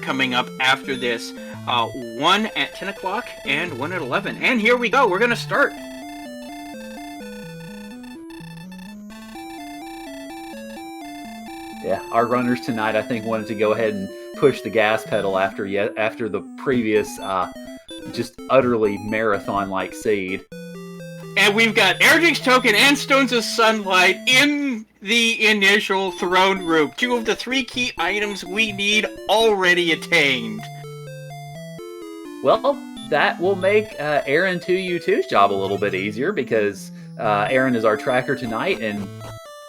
coming up after this. One at 10 o'clock and one at 11. And here we go. We're going to start. Yeah, our runners tonight, I think, wanted to go ahead and push the gas pedal after the previous, just utterly marathon-like seed. And we've got Erdrick's Token and Stones of Sunlight in the initial throne room. 2 of the 3 key items we need already attained. Well, that will make Aaron 2U2's job a little bit easier because Aaron is our tracker tonight, and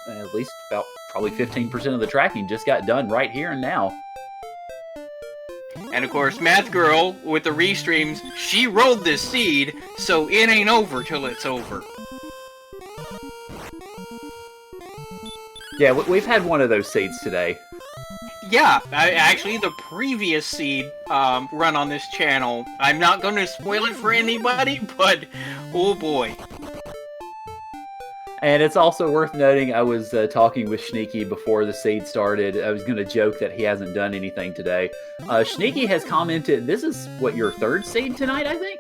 at least about probably 15% of the tracking just got done right here and now. And of course, Math Girl, with the restreams, she rolled this seed, so it ain't over till it's over. Yeah, we've had one of those seeds today. Yeah, actually, the previous seed run on this channel. I'm not going to spoil it for anybody, but oh boy. And it's also worth noting, I was talking with Sneaky before the seed started. I was going to joke that he hasn't done anything today. Sneaky has commented, this is, what, your 3rd seed tonight, I think?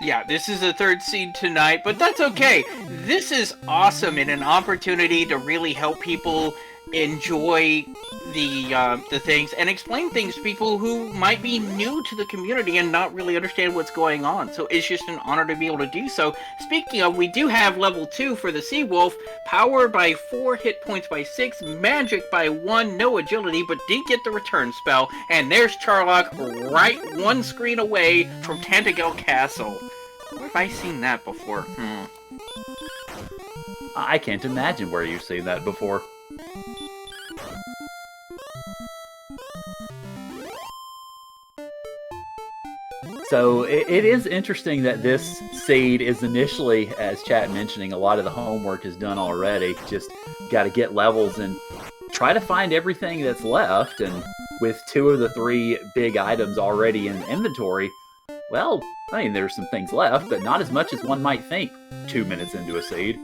Yeah, this is the 3rd seed tonight, but that's okay. This is awesome and an opportunity to really help people enjoy the things and explain things to people who might be new to the community and not really understand what's going on. So it's just an honor to be able to do so. Speaking of, we do have level 2 for the Sea Wolf, power by 4, hit points by 6, magic by 1, no agility, but did get the return spell. And there's Charlock right one screen away from Tantagel Castle. Where have I seen that before? I can't imagine where you've seen that before. So it is interesting that this seed is initially, as chat mentioning, a lot of the homework is done already. Just got to get levels and try to find everything that's left. And with 2 of the 3 big items already in inventory, well, I mean, there's some things left, but not as much as one might think 2 minutes into a seed.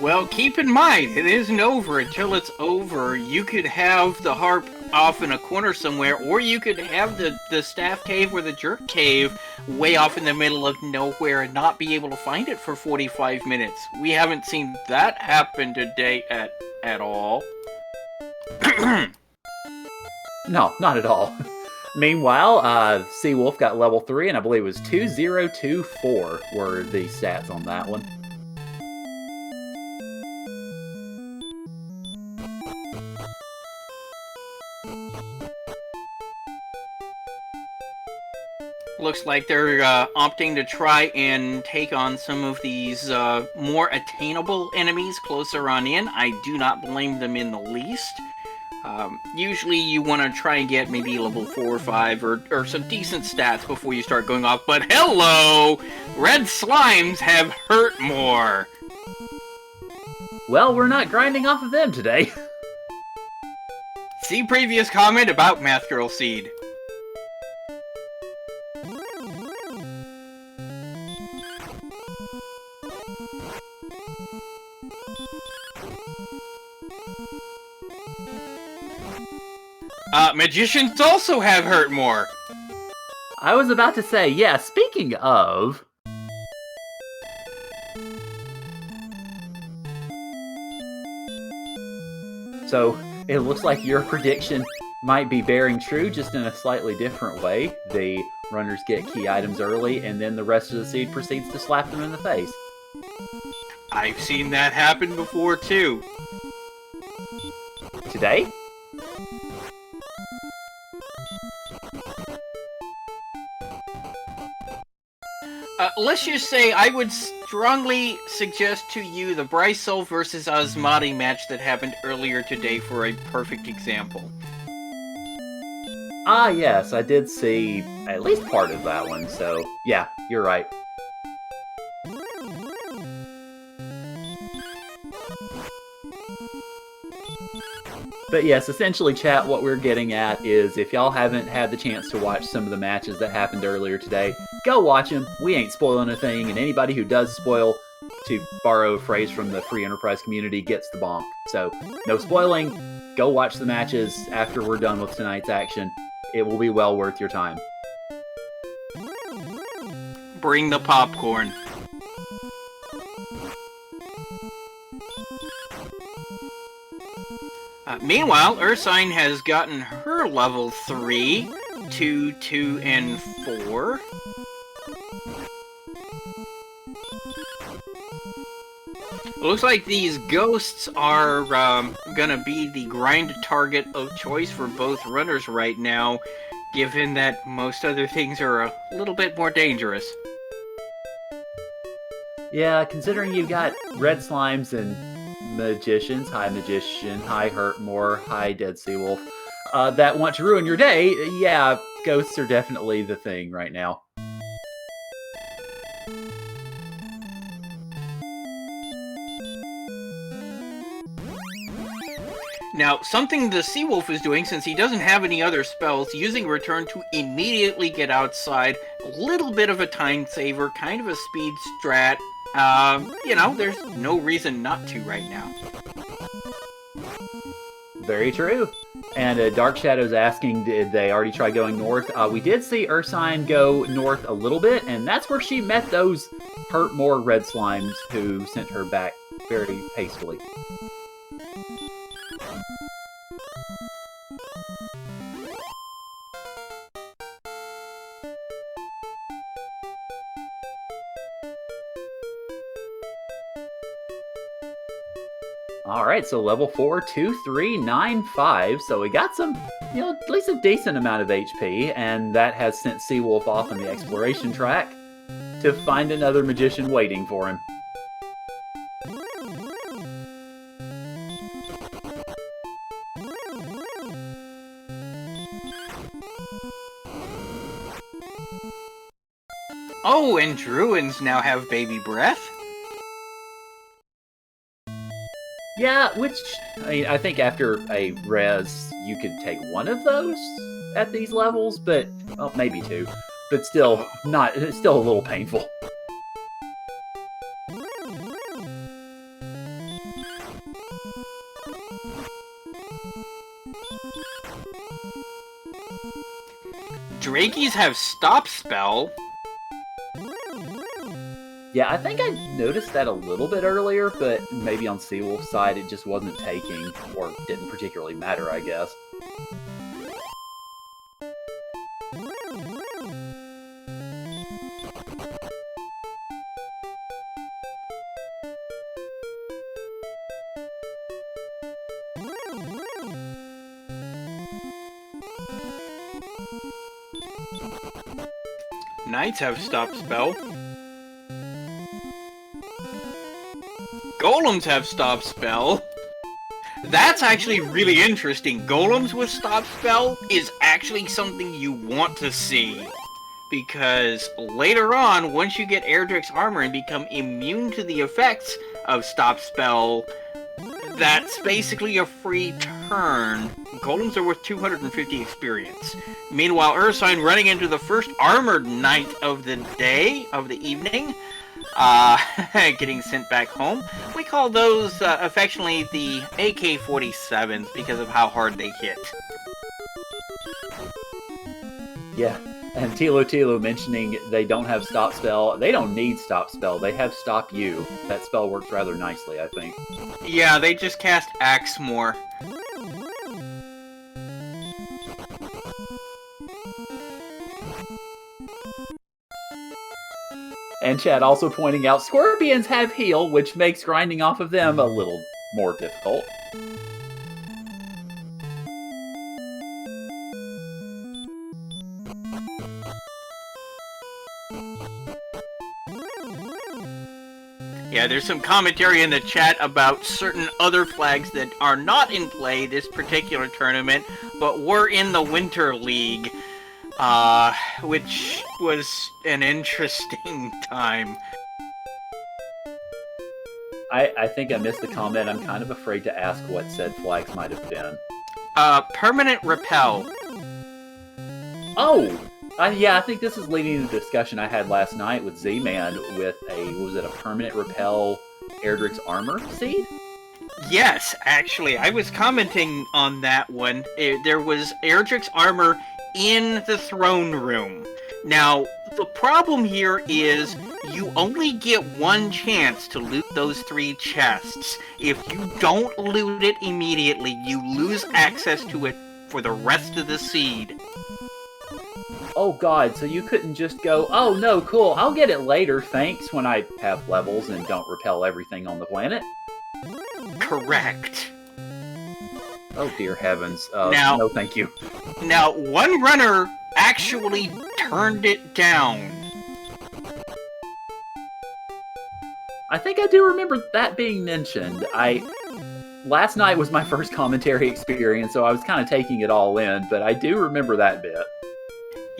Well, keep in mind, it isn't over until it's over. You could have the harp off in a corner somewhere, or you could have the staff cave or the jerk cave way off in the middle of nowhere and not be able to find it for 45 minutes. We haven't seen that happen today at all. No, not at all. Meanwhile, Sea Wolf got level 3, and I believe it was 2024 were the stats on that one. Looks like they're opting to try and take on some of these more attainable enemies closer on in. I do not blame them in the least. Usually you want to try and get maybe level 4 or 5 or some decent stats before you start going off. But hello! Red slimes have hurt more! Well, we're not grinding off of them today. See previous comment about Math Girl Seed. Magicians also have hurt more. I was about to say, yeah, speaking of... So, it looks like your prediction might be bearing true, just in a slightly different way. The runners get key items early, and then the rest of the seed proceeds to slap them in the face. I've seen that happen before, too. Today? Let's just say I would strongly suggest to you the Brysol versus Asmati match that happened earlier today for a perfect example. Ah, yes, I did see at least part of that one, so yeah, you're right. But yes, essentially, chat, what we're getting at is if y'all haven't had the chance to watch some of the matches that happened earlier today, go watch them. We ain't spoiling a thing, and anybody who does spoil, to borrow a phrase from the free enterprise community, gets the bonk. So, no spoiling. Go watch the matches after we're done with tonight's action. It will be well worth your time. Bring the popcorn. Meanwhile, Ursine has gotten her level 3, 2, 2, and 4. It looks like these ghosts are gonna be the grind target of choice for both runners right now, given that most other things are a little bit more dangerous. Yeah, considering you've got red slimes and magicians, hi magician, hi Hurtmore, hi Dead Sea Wolf, that want to ruin your day, yeah, ghosts are definitely the thing right now. Now, something the Sea Wolf is doing, since he doesn't have any other spells, using Return to immediately get outside, a little bit of a time saver, kind of a speed strat. You know, there's no reason not to right now. Very true. And Dark Shadow's asking, did they already try going north? We did see Ursine go north a little bit, and that's where she met those Hurtmore red slimes who sent her back very hastily. Alright, so level 4, 2, 3, 9, 5. So we got some, you know, at least a decent amount of HP, and that has sent Seawolf off on the exploration track to find another magician waiting for him. Oh, and Druids now have baby breath? Yeah, which, I mean, I think after a res, you could take one of those at these levels, but, well, maybe two. But still, it's still a little painful. Drakies have Stop Spell. Yeah, I think I noticed that a little bit earlier, but maybe on Seawolf's side it just wasn't taking, or didn't particularly matter, I guess. Knights have Stop Spell. Golems have Stop Spell. That's actually really interesting. Golems with Stop Spell is actually something you want to see. Because later on, once you get Erdrick's armor and become immune to the effects of Stop Spell, that's basically a free turn. Golems are worth 250 experience. Meanwhile, Ursine running into the first armored knight of the day, of the evening, getting sent back home. We call those affectionately the AK-47s because of how hard they hit. Yeah, and Tilo mentioning they don't have Stop Spell. They don't need Stop Spell, they have Stop You. That spell works rather nicely, I think. Yeah, they just cast Axe more. And Chad also pointing out scorpions have heal, which makes grinding off of them a little more difficult. Yeah, there's some commentary in the chat about certain other flags that are not in play this particular tournament, but were in the Winter League, which was an interesting time. I think I missed the comment. I'm kind of afraid to ask what said flags might have been. Permanent Repel. Oh! Yeah, I think this is leading to the discussion I had last night with Z-Man with a permanent repel Erdrick's armor seed? Yes, actually, I was commenting on that one. There was Erdrick's armor in the throne room. Now, the problem here is you only get one chance to loot those 3 chests. If you don't loot it immediately, you lose access to it for the rest of the seed. Oh god, so you couldn't just go, oh no, cool, I'll get it later, thanks, when I have levels and don't repel everything on the planet? Correct. Oh dear heavens. Now, no thank you. Now, one runner actually turned it down. I think I do remember that being mentioned. Last night was my first commentary experience, so I was kind of taking it all in, but I do remember that bit.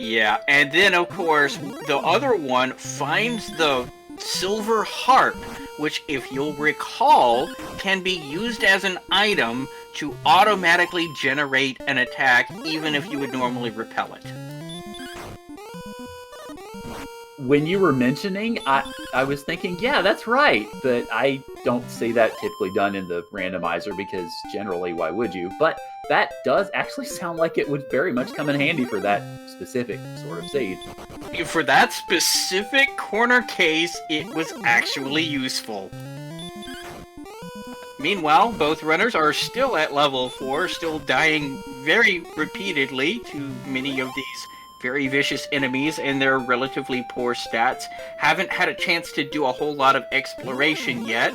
Yeah, and then, of course, the other one finds the silver harp, which, if you'll recall, can be used as an item to automatically generate an attack, even if you would normally repel it. When you were mentioning, I was thinking, yeah, that's right, but I don't see that typically done in the randomizer, because generally, why would you? But that does actually sound like it would very much come in handy for that specific sort of seed. For that specific corner case, it was actually useful. Meanwhile, both runners are still at level 4, still dying very repeatedly to many of these very vicious enemies and their relatively poor stats. Haven't had a chance to do a whole lot of exploration yet.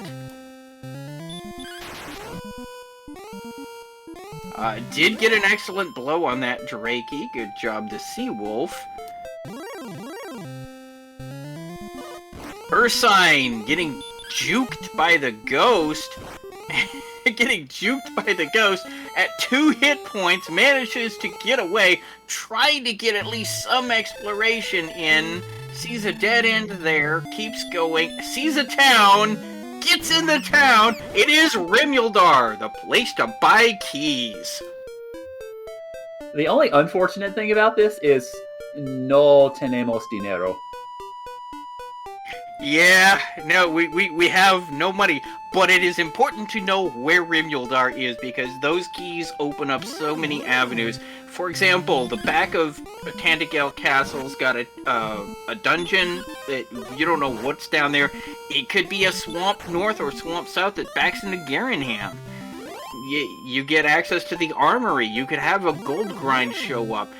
Did get an excellent blow on that Drakey. Good job, the Seawolf. Ursine getting juked by the ghost. Getting juked by the ghost at 2 hit points, manages to get away, trying to get at least some exploration in, sees a dead end there, keeps going, sees a town, gets in the town. It is Rimuldar, the place to buy keys. The only unfortunate thing about this is no tenemos dinero. Yeah, no, we have no money, but it is important to know where Rimuldar is, because those keys open up so many avenues. For example, the back of Tantagel Castle's got a dungeon that you don't know what's down there. It could be a swamp north or swamp south that backs into Garinham. You get access to the armory. You could have a gold grind show up.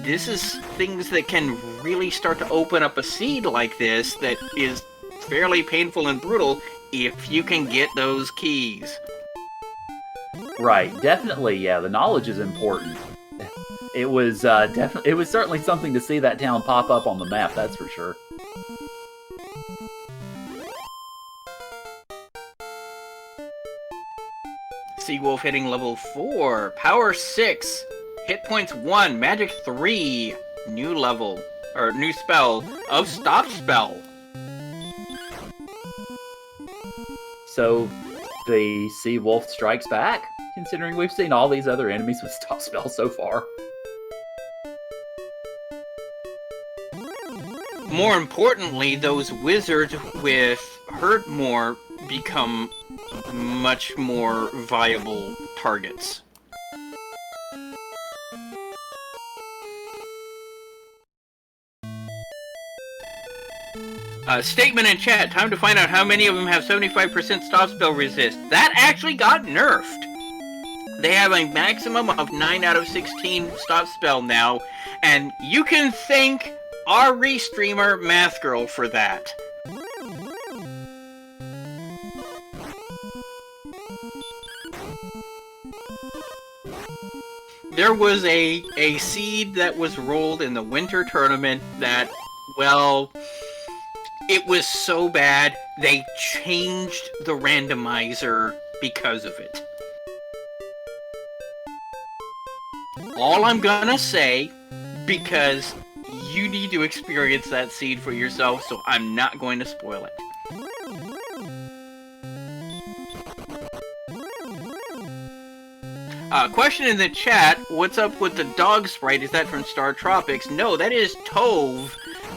This is things that can really start to open up a seed like this that is fairly painful and brutal if you can get those keys. Right, definitely, yeah, the knowledge is important. It was it was certainly something to see that town pop up on the map, that's for sure. Seawolf hitting level 4, power 6, hit points 1, magic 3, new level, or new spell of Stop Spell. So, the Sea Wolf strikes back, considering we've seen all these other enemies with Stop Spell so far. More importantly, those wizards with Hurt More become much more viable targets. Statement in chat, time to find out how many of them have 75% stop spell resist. That actually got nerfed. They have a maximum of 9 out of 16 stop spell now, and you can thank our restreamer Math Girl for that. There was a seed that was rolled in the winter tournament that, well, it was so bad, they changed the randomizer because of it. All I'm gonna say, because you need to experience that seed for yourself, so I'm not going to spoil it. Question in the chat, what's up with the dog sprite? Is that from Star Tropics? No, that is Tove,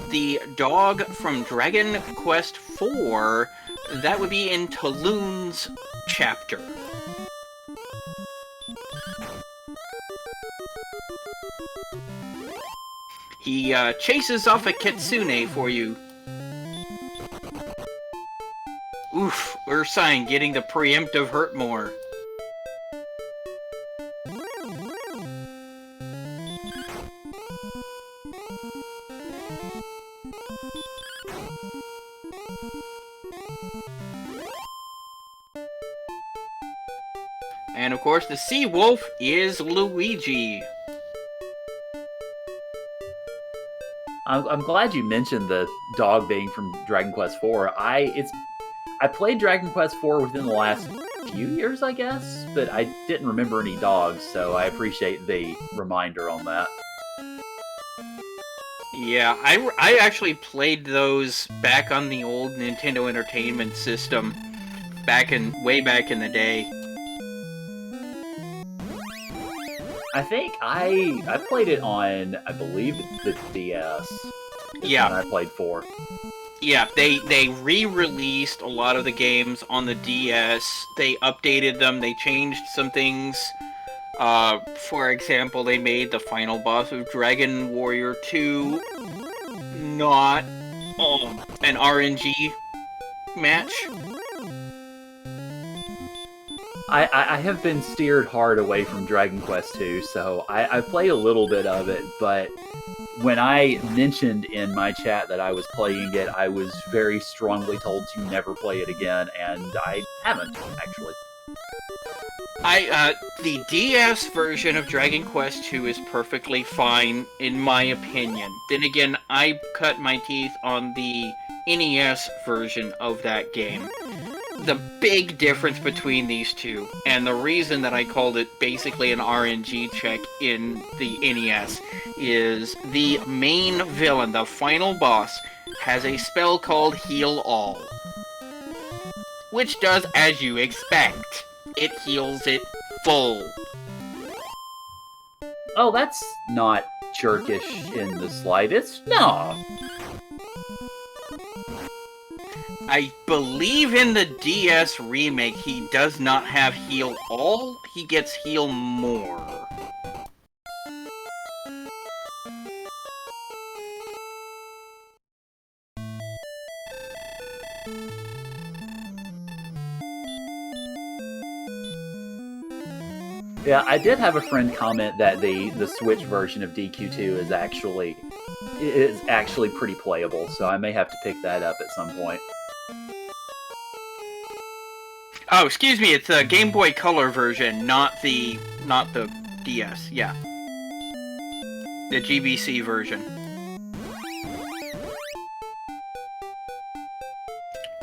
the dog from Dragon Quest IV. That would be in Taloon's chapter. He chases off a kitsune for you. Oof, Ursine getting the preemptive hurt more. And of course, the sea wolf is Luigi. I'm glad you mentioned the dog being from Dragon Quest IV. I played Dragon Quest IV within the last few years, I guess, but I didn't remember any dogs, so I appreciate the reminder on that. Yeah, I actually played those back on the old Nintendo Entertainment System, way back in the day. I think I played it on, I believe, the DS. Yeah, I played 4. Yeah, they re-released a lot of the games on the DS. They updated them. They changed some things. For example, they made the final boss of Dragon Warrior 2 not an RNG match. I have been steered hard away from Dragon Quest II, so I played a little bit of it, but when I mentioned in my chat that I was playing it, I was very strongly told to never play it again, and I haven't, actually. The DS version of Dragon Quest II is perfectly fine, in my opinion. Then again, I cut my teeth on the NES version of that game. The big difference between these two, and the reason that I called it basically an RNG check in the NES, is the main villain, the final boss, has a spell called Heal All. Which does as you expect. It heals it full. Oh, that's not jerkish in the slightest. No. I believe in the DS remake, he does not have Heal All, he gets Heal More. Yeah, I did have a friend comment that the Switch version of DQ2 is actually pretty playable, so I may have to pick that up at some point. Oh, excuse me, it's a Game Boy Color version, not the DS, yeah. The GBC version.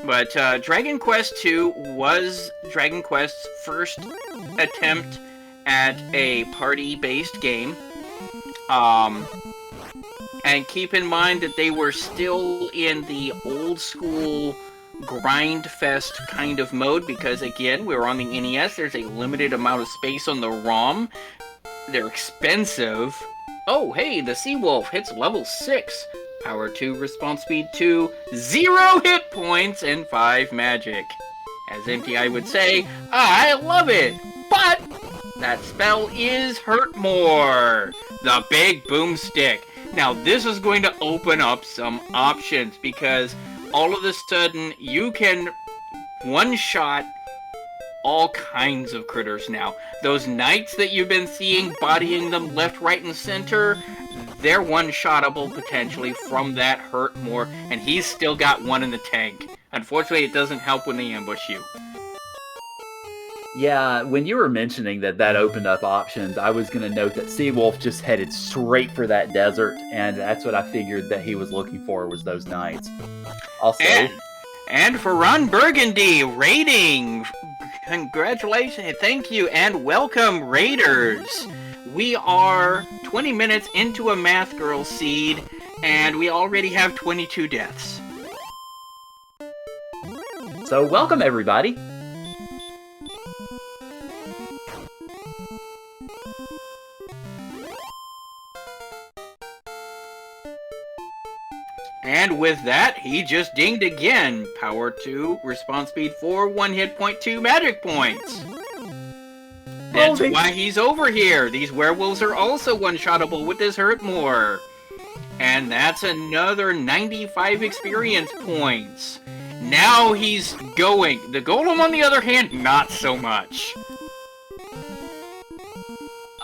But Dragon Quest II was Dragon Quest's first attempt at a party-based game. And keep in mind that they were still in the old-school grind-fest kind of mode, because again, we were on the NES, there's a limited amount of space on the ROM. They're expensive. Oh, hey, the Sea Wolf hits level 6. Power 2, response speed 2, 0 hit points, and 5 magic. As MTI would say, I love it! But that spell is Hurt More, the big boomstick. Now, this is going to open up some options, because all of a sudden, you can one-shot all kinds of critters now. Those knights that you've been seeing, bodying them left, right, and center, they're one-shottable potentially from that Hurt More, and he's still got one in the tank. Unfortunately, it doesn't help when they ambush you. Yeah, when you were mentioning that opened up options, I was going to note that Seawolf just headed straight for that desert, and that's what I figured that he was looking for, was those knights. Also, and for Ron Burgundy, raiding! Congratulations, thank you, and welcome, Raiders! We are 20 minutes into a Math Girl seed, and we already have 22 deaths. So welcome, everybody! And with that, he just dinged again. Power 2, response speed 4, 1 hit point, 2 magic points. That's why he's over here. These werewolves are also one-shottable with this hurt more. And that's another 95 experience points. Now he's going. The golem, on the other hand, not so much.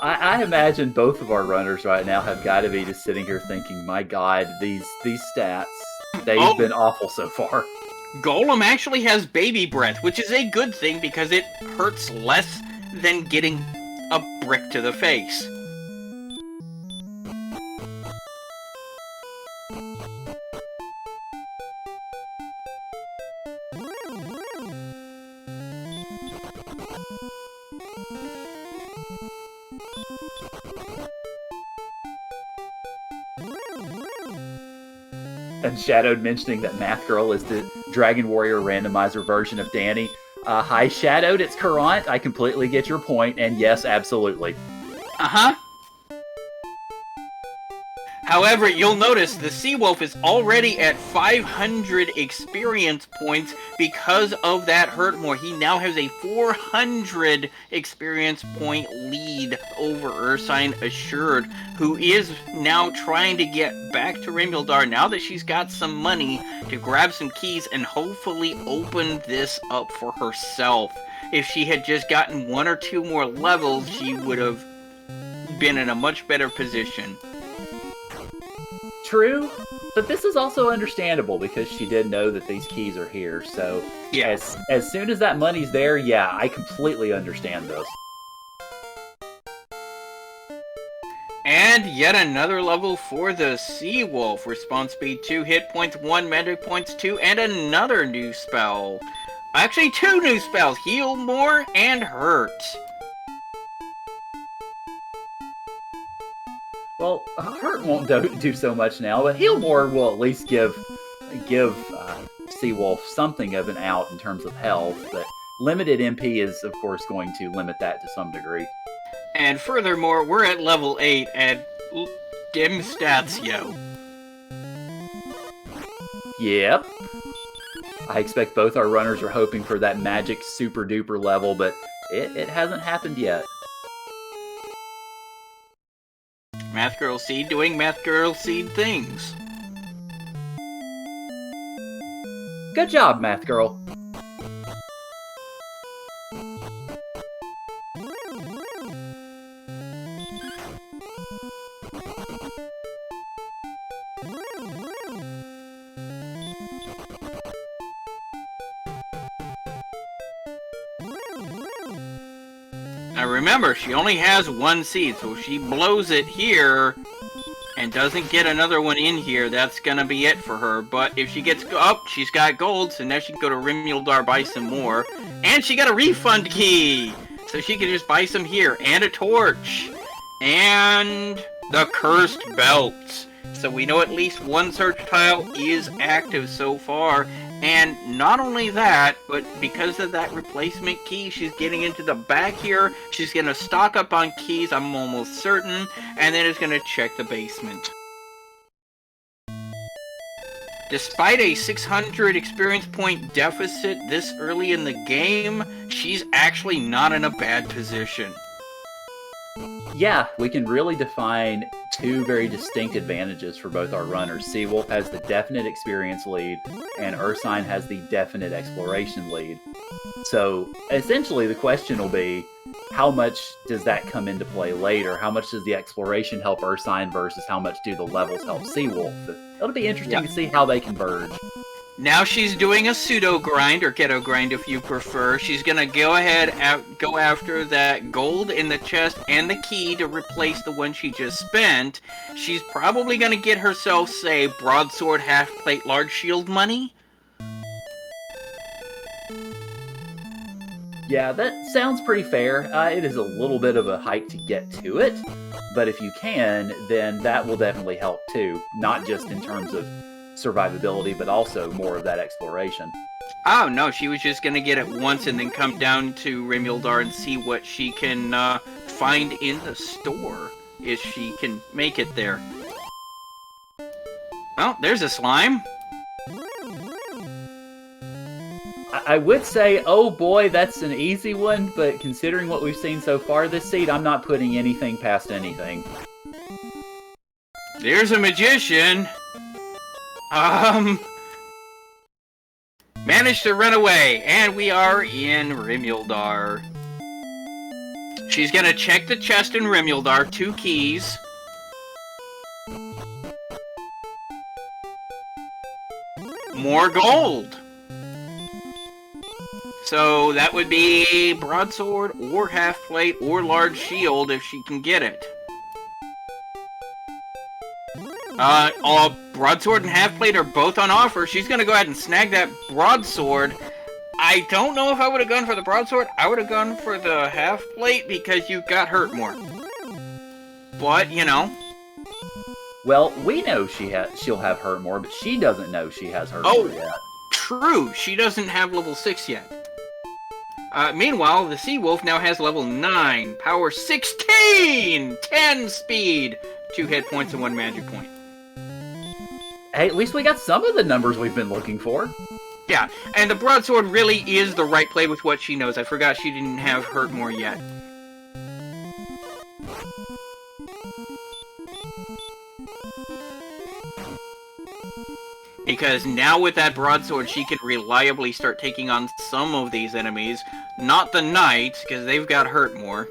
I imagine both of our runners right now have got to be just sitting here thinking, my God, these stats, they've been awful so far. Golem actually has baby breath, which is a good thing because it hurts less than getting a brick to the face. And Shadowed mentioning that Math Girl is the Dragon Warrior randomizer version of Danny. Hi, Shadowed, it's Current. I completely get your point, and yes, absolutely. Uh-huh. However, you'll notice the Seawolf is already at 500 experience points because of that hurt more. He now has a 400 experience point lead over Ursinedasyure, who is now trying to get back to Rimildar now that she's got some money to grab some keys and hopefully open this up for herself. If she had just gotten 1 or 2 more levels, she would have been in a much better position. True, but this is also understandable because she did know that these keys are here. So yeah. As soon as that money's there, yeah, I completely understand this. And yet another level for the Seawolf. Response speed 2, hit points 1, magic points 2, and another new spell. Actually, 2 new spells, heal more and hurt. Well, hurt won't do so much now, but heal more will at least give Seawolf something of an out in terms of health. But limited MP is, of course, going to limit that to some degree. And furthermore, we're at level 8 at dim stats, yo. Yep. I expect both our runners are hoping for that magic super duper level, but it hasn't happened yet. Math Girl Seed doing Math Girl Seed things. Good job, Math Girl. Now remember, she only has 1 seed, so if she blows it here and doesn't get another one in here, that's gonna be it for her. But if she gets she's got gold, so now she can go to Rimildar, buy some more. And she got a refund key! So she can just buy some here, and a torch. And the cursed belt. So we know at least 1 search tile is active so far. And not only that, but because of that replacement key, she's getting into the back here. She's going to stock up on keys, I'm almost certain, and then it's going to check the basement. Despite a 600 experience point deficit this early in the game, she's actually not in a bad position. Yeah, we can really define 2 very distinct advantages for both our runners. Seawolf has the definite experience lead, and Ursine has the definite exploration lead. So, essentially, the question will be, how much does that come into play later? How much does the exploration help Ursine versus how much do the levels help Seawolf? It'll be interesting to see how they converge. Now she's doing a pseudo grind, or ghetto grind if you prefer. She's gonna go ahead and go after that gold in the chest and the key to replace the one she just spent. She's probably gonna get herself, say, broadsword, half plate, large shield money. Yeah, that sounds pretty fair. It is a little bit of a hike to get to it, but if you can, then that will definitely help too. Not just in terms of survivability, but also more of that exploration. Oh no, she was just gonna get it once and then come down to Rimildar and see what she can find in the store, if she can make it there. Oh, there's a slime. I would say, oh boy, that's an easy one, but considering what we've seen so far this seed, I'm not putting anything past anything. There's a magician. Managed to run away, and we are in Rimuldar. She's gonna check the chest in Rimuldar, 2 keys. More gold! So that would be broadsword, or half plate, or large shield if she can get it. Broadsword and half plate are both on offer. She's gonna go ahead and snag that broadsword. I don't know if I would have gone for the broadsword. I would have gone for the half plate because you got hurt more. But, you know. Well, we know she'll have hurt more, but she doesn't know she has hurt more yet. True. She doesn't have level 6 yet. Meanwhile, the Sea Wolf now has level 9, power 16, 10 speed, 2 hit points and 1 magic point. Hey, at least we got some of the numbers we've been looking for. Yeah, and the broadsword really is the right play with what she knows. I forgot she didn't have hurt more yet. Because now with that broadsword, she can reliably start taking on some of these enemies. Not the knights, because they've got hurt more.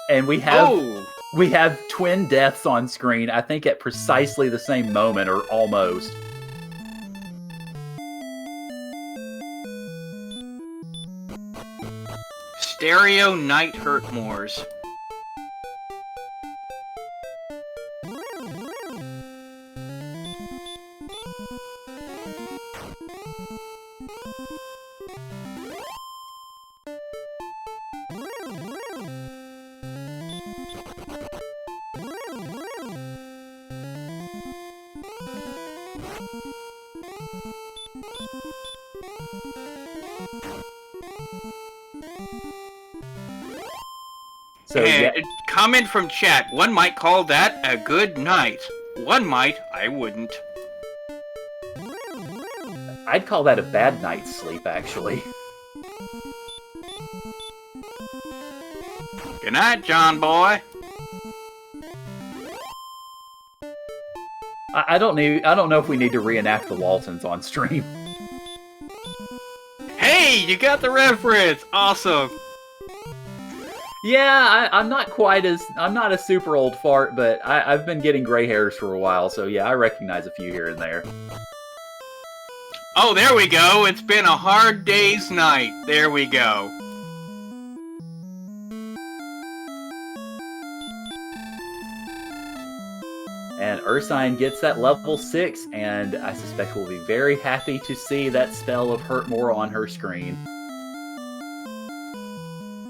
And we have twin deaths on screen, I think at precisely the same moment, or almost. Stereo Knight Hurtmores. So, yeah. Comment from chat. One might call that a good night. One might, I wouldn't. I'd call that a bad night's sleep, actually. Good night, John boy. I don't know if we need to reenact the Waltons on stream. Hey, you got the reference. Awesome. Yeah, I'm not a super old fart, but I've been getting gray hairs for a while, so yeah, I recognize a few here and there. Oh, there we go. It's been a hard day's night. There we go. And Ursine gets that level 6, and I suspect we'll be very happy to see that spell of Hurt More on her screen.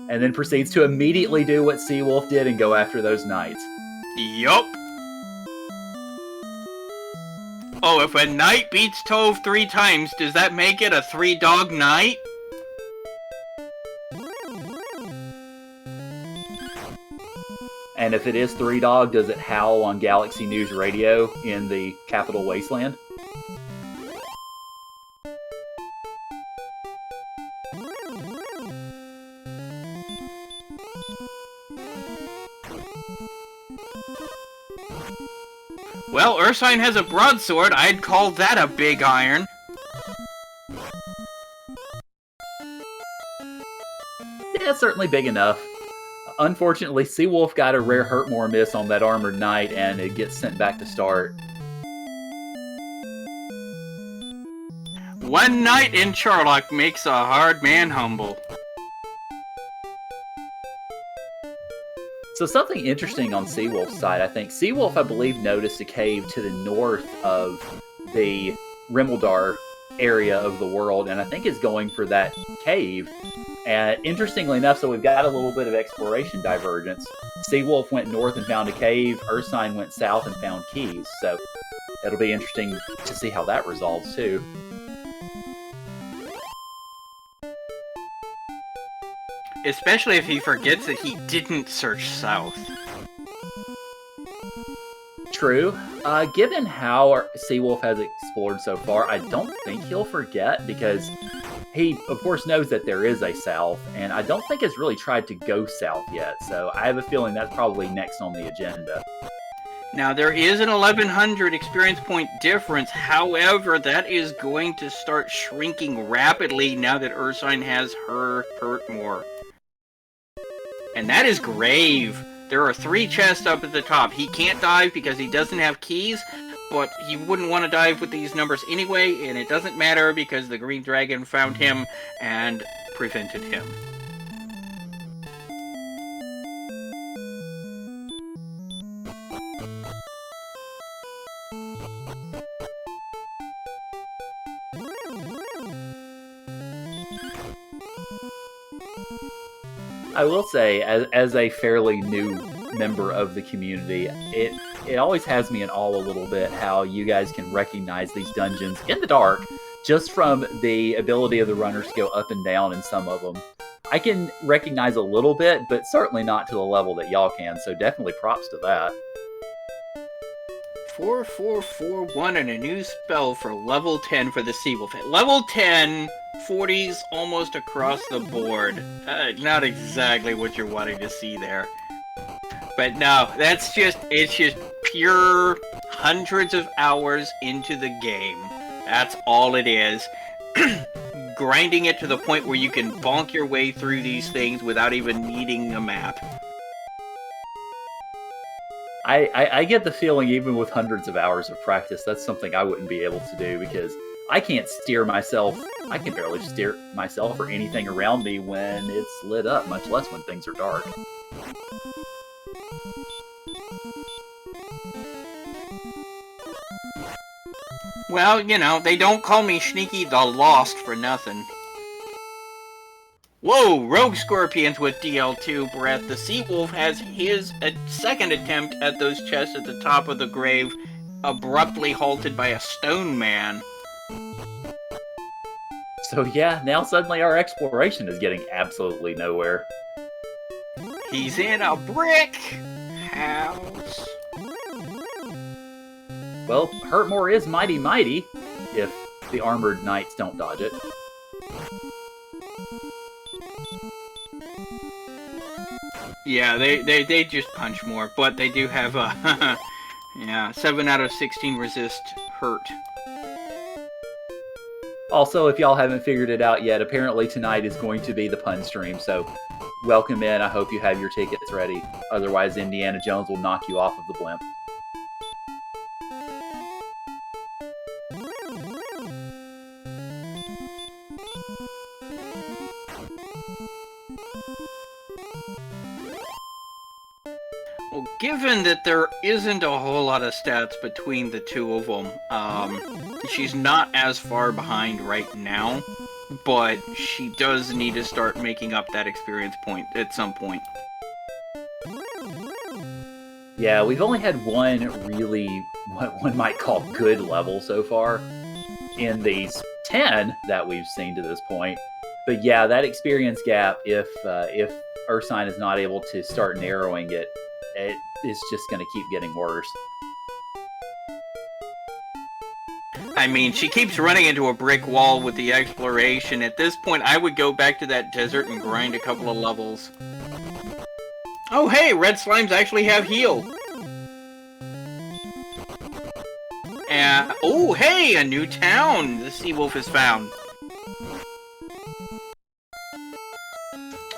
And then proceeds to immediately do what Seawolf did and go after those knights. Yup. Oh, if a knight beats Tove 3 times, does that make it a 3-dog knight? And if it is 3-dog, does it howl on Galaxy News Radio in the Capital Wasteland? Well, Ursine has a broadsword. I'd call that a big iron. Yeah, it's certainly big enough. Unfortunately, Seawolf got a rare Hurt More miss on that Armored Knight, and it gets sent back to start. One night in Charlock makes a hard man humble. So something interesting on Seawolf's side, I think. Seawolf, I believe, noticed a cave to the north of the Rimuldar area of the world, and I think is going for that cave. And interestingly enough, so we've got a little bit of exploration divergence. Seawolf went north and found a cave. Ursine went south and found keys. So it'll be interesting to see how that resolves, too. Especially if he forgets that he didn't search south. True. Given how Seawolf has explored so far, I don't think he'll forget because he, of course, knows that there is a south, and I don't think has really tried to go south yet. So I have a feeling that's probably next on the agenda. Now, there is an 1100 experience point difference. However, that is going to start shrinking rapidly now that Ursine has her hurt more. And that is grave. There are 3 chests up at the top. He can't dive because he doesn't have keys, but he wouldn't want to dive with these numbers anyway, and it doesn't matter because the green dragon found him and prevented him. I will say, as a fairly new member of the community, it always has me in awe a little bit how you guys can recognize these dungeons in the dark just from the ability of the runners to go up and down in some of them. I can recognize a little bit, but certainly not to the level that y'all can, so definitely props to that. 4441 and a new spell for level 10 for the Seawolf. At level 10, 40s almost across the board. Not exactly what you're wanting to see there. But no, it's just pure hundreds of hours into the game. That's all it is. Grinding it to the point where you can bonk your way through these things without even needing a map. I get the feeling even with hundreds of hours of practice, that's something I wouldn't be able to do because I can't steer myself. I can barely steer myself or anything around me when it's lit up, much less when things are dark. Well, you know, they don't call me Sneaky the Lost for nothing. Whoa, Rogue Scorpions with DL2 breath. The Seawolf has his second attempt at those chests at the top of the grave, abruptly halted by a stone man. So yeah, now suddenly our exploration is getting absolutely nowhere. He's in a brick house. Well, Hurtmore is mighty mighty, if the armored knights don't dodge it. Yeah, they just punch more, but they do have a 7 out of 16 resist hurt. Also, if y'all haven't figured it out yet, apparently tonight is going to be the pun stream, so welcome in. I hope you have your tickets ready. Otherwise, Indiana Jones will knock you off of the blimp. Well, given that there isn't a whole lot of stats between the two of them, she's not as far behind right now, but she does need to start making up that experience point at some point. Yeah, we've only had one really, what one might call good level so far in these 10 that we've seen to this point. But yeah, that experience gap, if Ursine is not able to start narrowing it, it is just going to keep getting worse. I mean, she keeps running into a brick wall with the exploration. At this point, I would go back to that desert and grind a couple of levels. Oh hey, red slimes actually have heal. And oh hey, a new town the Seawolf has found.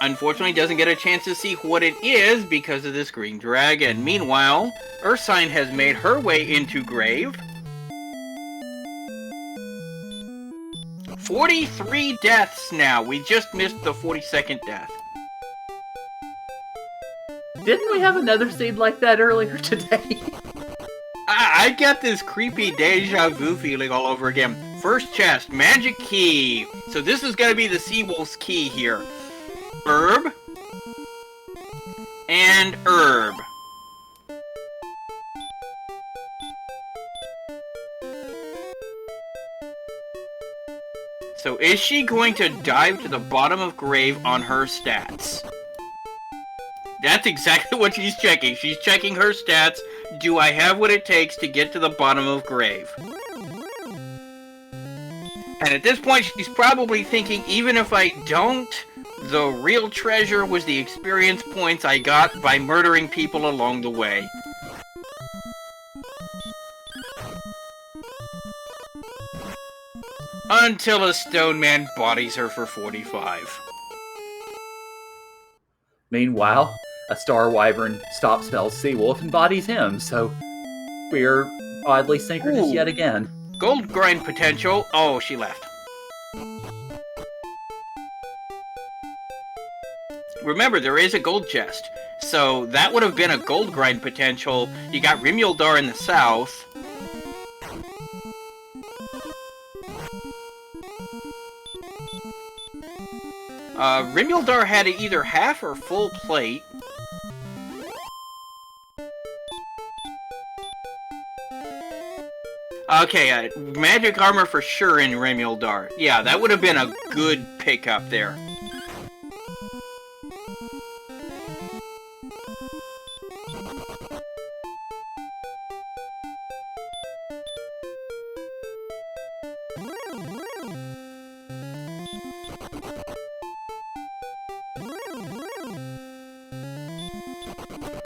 Unfortunately, doesn't get a chance to see what it is because of this green dragon. Meanwhile, Ursine has made her way into grave. 43 deaths now. We just missed the 42nd death. Didn't we have another seed like that earlier today? I get this creepy deja vu feeling all over again. First chest, magic key. So this is going to be the Seawolf's key here. Herb. And herb. So is she going to dive to the bottom of grave on her stats? That's exactly what she's checking. She's checking her stats. Do I have what it takes to get to the bottom of grave? And at this point, she's probably thinking, even if I don't, the real treasure was the experience points I got by murdering people along the way. Until a stone man bodies her for 45. Meanwhile, a star wyvern stops Mel's Seawolf and bodies him, so we're oddly synchronous Ooh. yet again. Gold grind potential. Oh, she left. Remember, there is a gold chest. So that would have been a gold grind potential. You got Rimuldar in the south. Rimuldar had either half or full plate. Okay, magic armor for sure in Rimuldar. Yeah, that would have been a good pickup there.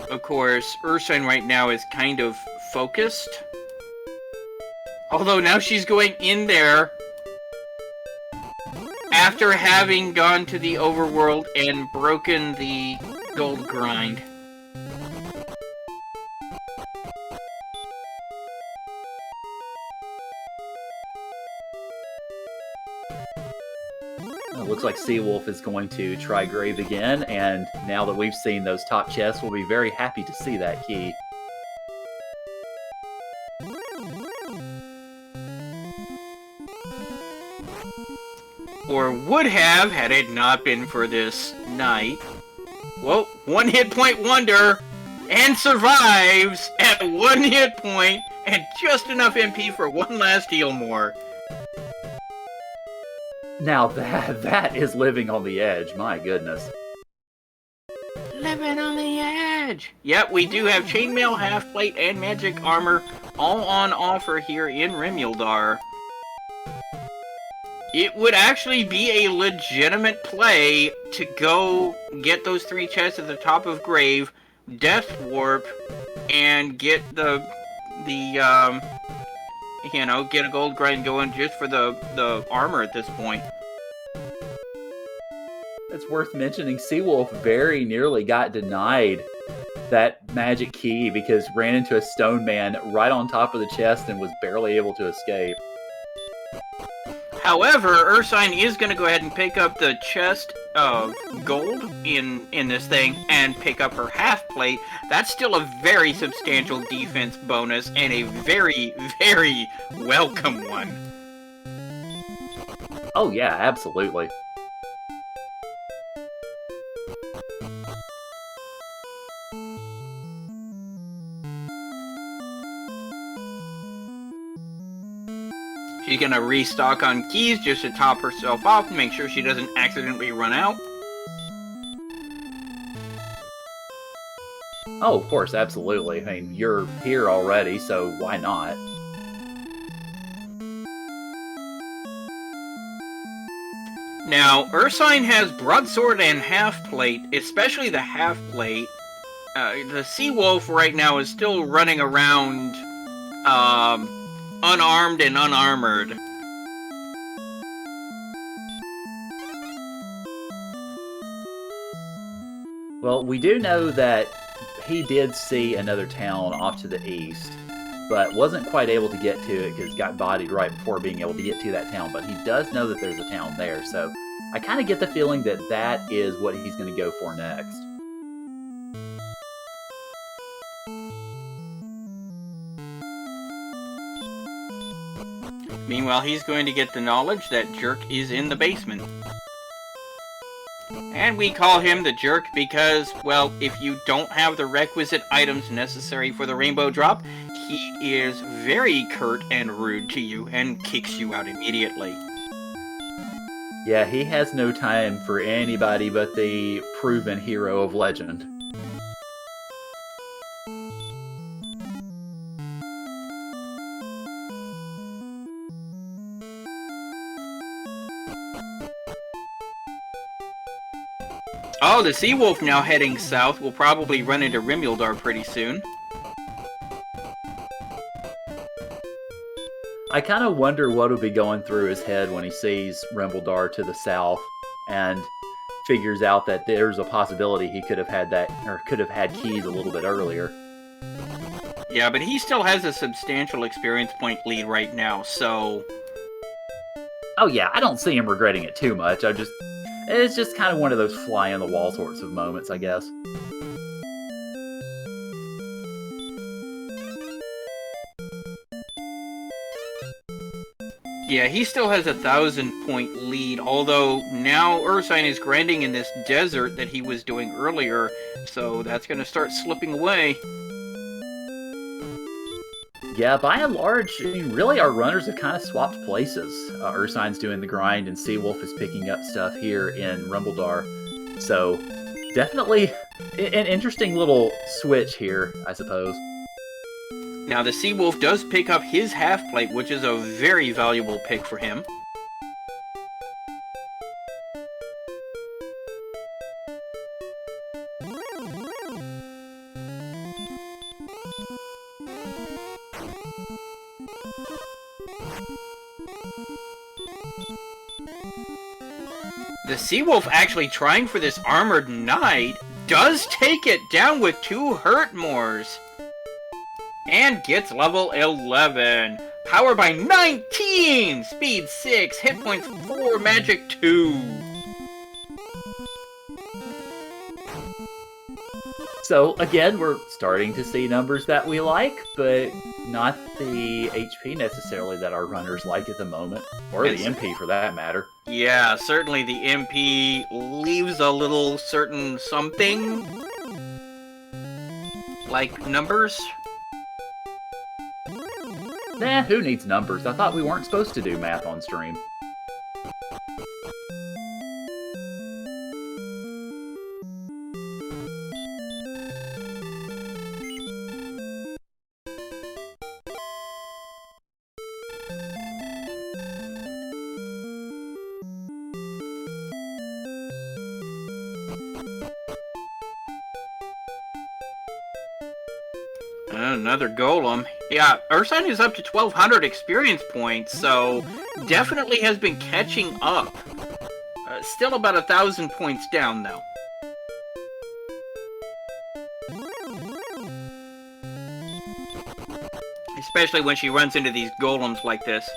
Of course, Ursine right now is kind of focused. Although now she's going in there after having gone to the overworld and broken the gold grind. It looks like Seawolf is going to try grave again, and now that we've seen those top chests, we'll be very happy to see that key. Or would have, had it not been for this knight. Well, 1 hit point wonder, and survives at 1 hit point, and just enough MP for one last heal more. Now that is living on the edge, my goodness. Living on the edge! Yep, we do have chainmail, half plate, and magic armor all on offer here in Rimuldar. It would actually be a legitimate play to go get those 3 chests at the top of grave, death warp, and get get a gold grind going just for the armor at this point. It's worth mentioning Seawolf very nearly got denied that magic key because ran into a stone man right on top of the chest and was barely able to escape. However, Ursine is going to go ahead and pick up the chest of gold in this thing and pick up her half plate. That's still a very substantial defense bonus and a very, very welcome one. Oh yeah, absolutely. She's gonna restock on keys just to top herself off and make sure she doesn't accidentally run out. Oh, of course, absolutely. I mean, you're here already, so why not? Now, Ursine has broadsword and half plate, especially the half plate. The Seawolf right now is still running around, unarmed and unarmored. Well, we do know that he did see another town off to the east, but wasn't quite able to get to it because got bodied right before being able to get to that town. But he does know that there's a town there, so I kind of get the feeling that that is what he's going to go for next. Meanwhile, he's going to get the knowledge that Jerk is in the basement. And we call him the Jerk because, well, if you don't have the requisite items necessary for the rainbow drop, he is very curt and rude to you and kicks you out immediately. Yeah, he has no time for anybody but the proven hero of legend. Oh, the Seawolf now heading south. We'll probably run into Rimildar pretty soon. I kind of wonder what would be going through his head when he sees Rimildar to the south and figures out that there's a possibility he could have had that, or could have had keys a little bit earlier. Yeah, but he still has a substantial experience point lead right now, so... Oh yeah, I don't see him regretting it too much. It's just kind of one of those fly on the wall sorts of moments, I guess. Yeah, he still has a 1,000-point lead, although now Ursine is grinding in this desert that he was doing earlier, so that's going to start slipping away. Yeah, by and large, I mean, really our runners have kind of swapped places. Ursine's doing the grind, and Seawolf is picking up stuff here in Rimildar. So, definitely an interesting little switch here, I suppose. Now, the Seawolf does pick up his half-plate, which is a very valuable pick for him. The Seawolf actually trying for this Armored Knight does take it down with 2 Hurtmores. And gets level 11. Power by 19! Speed 6, hit points 4, magic 2. So, again, we're starting to see numbers that we like, but not the HP necessarily that our runners like at the moment. Or the MP, for that matter. Yeah, certainly the MP leaves a little certain something. Like numbers? Nah, who needs numbers? I thought we weren't supposed to do math on stream. Another golem. Yeah, Ursine is up to 1,200 experience points, so definitely has been catching up. Still about 1,000 points down, though. Especially when she runs into these golems like this.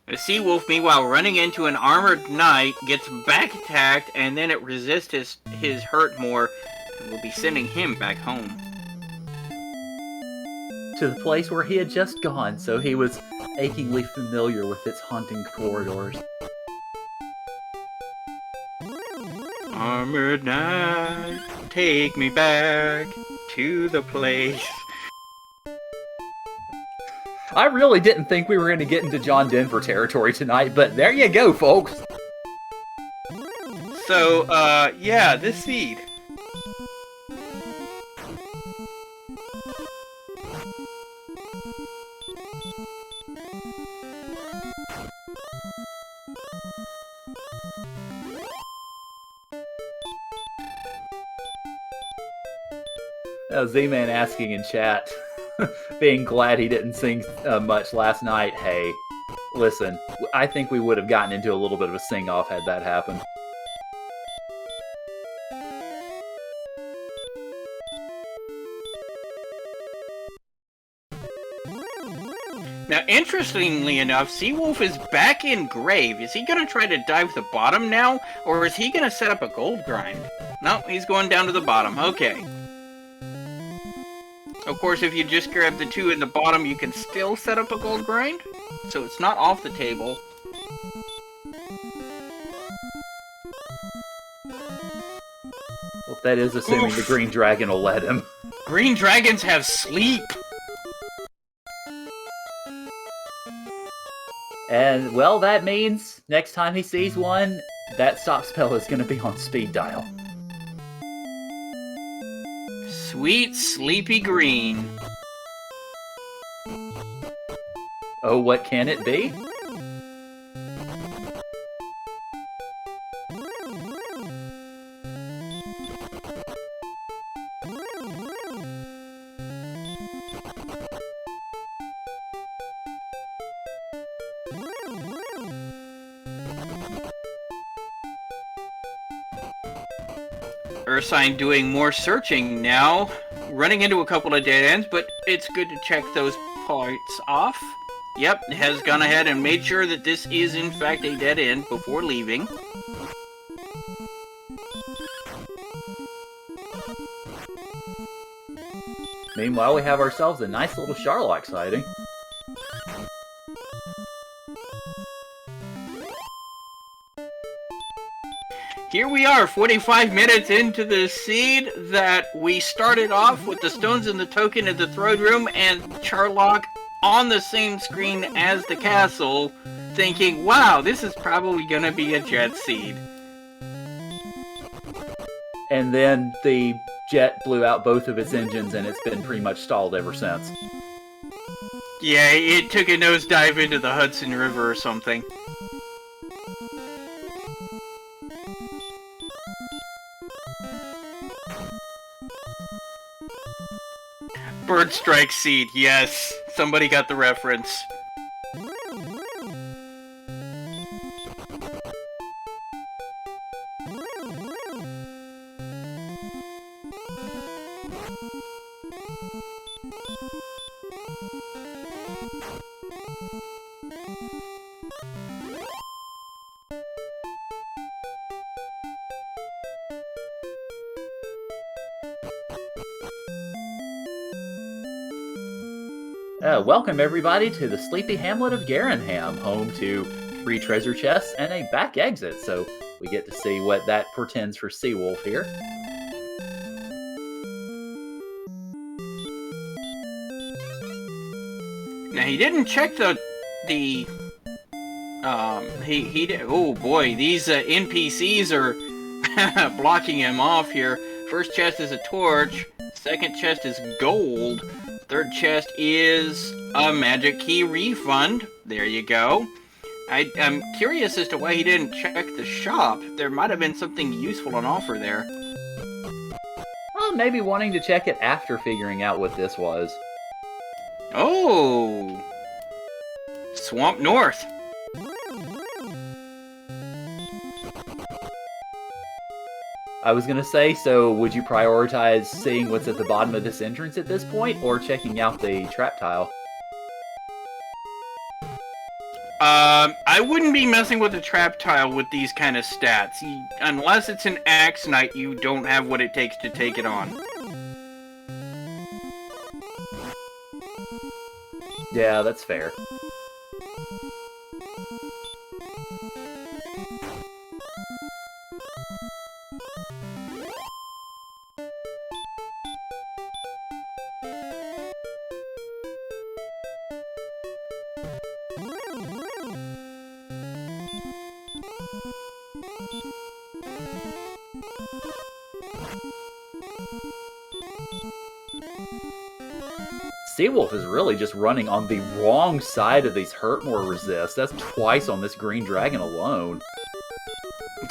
The Seawolf, meanwhile, running into an Armored Knight, gets back attacked, and then it resists his hurt more, and will be sending him back home. To the place where he had just gone, so he was achingly familiar with its haunting corridors. Armored Knight, take me back to the place. I really didn't think we were going to get into John Denver territory tonight, but there you go, folks. So, yeah, this seed. Z-Man asking in chat, being glad he didn't sing much last night. Hey, listen, I think we would have gotten into a little bit of a sing-off had that happened. Now, interestingly enough, Seawolf is back in Grave. Is he going to try to dive the bottom now, or is he going to set up a gold grind? No, he's going down to the bottom. Okay. Of course, if you just grab the 2 in the bottom, you can still set up a gold grind. So it's not off the table. Well, that is assuming the green dragon will let him. Green dragons have sleep. And, well, that means next time he sees one, that stop spell is going to be on speed dial. Sweet, sleepy green. Oh, what can it be? Ursine doing more searching now, running into a couple of dead ends, but it's good to check those parts off. Yep, has gone ahead and made sure that this is in fact a dead end before leaving. Meanwhile, we have ourselves a nice little Charlock sighting. Here we are, 45 minutes into the seed that we started off with the stones and the token in the throne room and Charlock on the same screen as the castle, thinking, wow, this is probably gonna be a jet seed. And then the jet blew out both of its engines and it's been pretty much stalled ever since. Yeah, it took a nosedive into the Hudson River or something. Bird strike seed, yes. Somebody got the reference. Welcome everybody to the sleepy hamlet of Garenham, home to 3 treasure chests and a back exit, so we get to see what that portends for Seawolf here. Now he didn't check he did. Oh boy, these NPCs are blocking him off here. First chest is a torch. Second chest is gold. Third chest is a magic key refund. There you go. I'm curious as to why he didn't check the shop. There might have been something useful on offer there. Well, maybe wanting to check it after figuring out what this was. Oh! Swamp North. I was gonna say, so would you prioritize seeing what's at the bottom of this entrance at this point, or checking out the trap tile? I wouldn't be messing with the trap tile with these kind of stats. Unless it's an Axe Knight, you don't have what it takes to take it on. Yeah, that's fair. Seawolf is really just running on the wrong side of these Hurtmore resists. That's twice on this green dragon alone.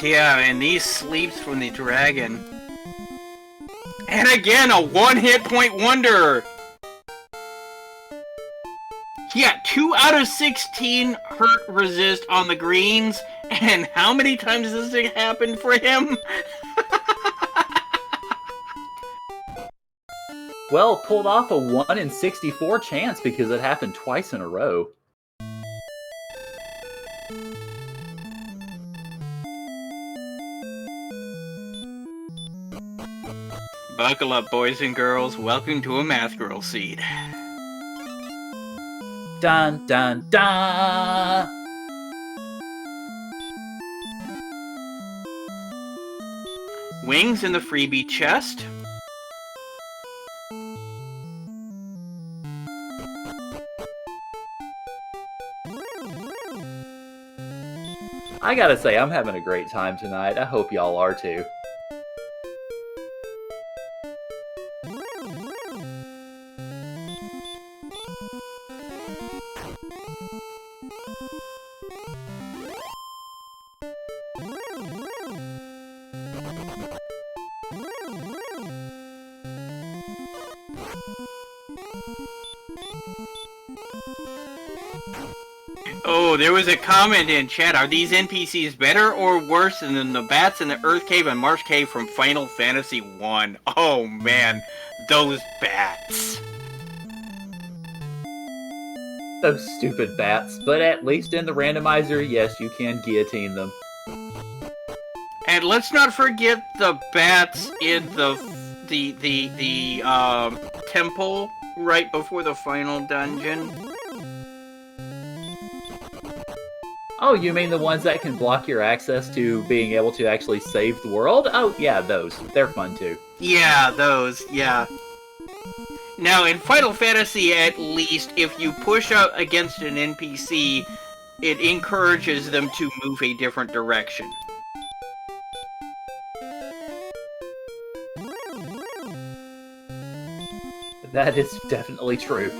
Yeah, and these sleeps from the dragon. And again, a 1-hit point wonder! Yeah, 2 out of 16 hurt resist on the greens, and how many times has it happened for him? Well, pulled off a 1 in 64 chance because it happened twice in a row. Buckle up, boys and girls. Welcome to a Math Girl Seed. Dun dun dun! Wings in the freebie chest. I gotta say, I'm having a great time tonight. I hope y'all are too. Oh, there was a comment in chat. Are these NPCs better or worse than the bats in the Earth Cave and Marsh Cave from Final Fantasy 1? Oh man, those bats. Those stupid bats. But at least in the randomizer, yes, you can guillotine them. And let's not forget the bats in the temple right before the final dungeon. Oh, you mean the ones that can block your access to being able to actually save the world? Oh, yeah, those. They're fun too. Yeah, those, yeah. Now, in Final Fantasy, at least, if you push out against an NPC, it encourages them to move a different direction. That is definitely true.